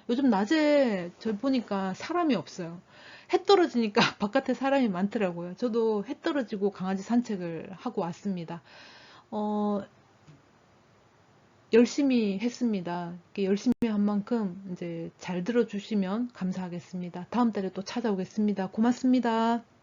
요즘 낮에 저 보니까 사람이 없어요. 해 떨어지니까 바깥에 사람이 많더라고요. 저도 해 떨어지고 강아지 산책을 하고 왔습니다. 어, 열심히 했습니다. 이렇게 열심히 한 만큼 이제 잘 들어주시면 감사하겠습니다. 다음 달에 또 찾아오겠습니다. 고맙습니다.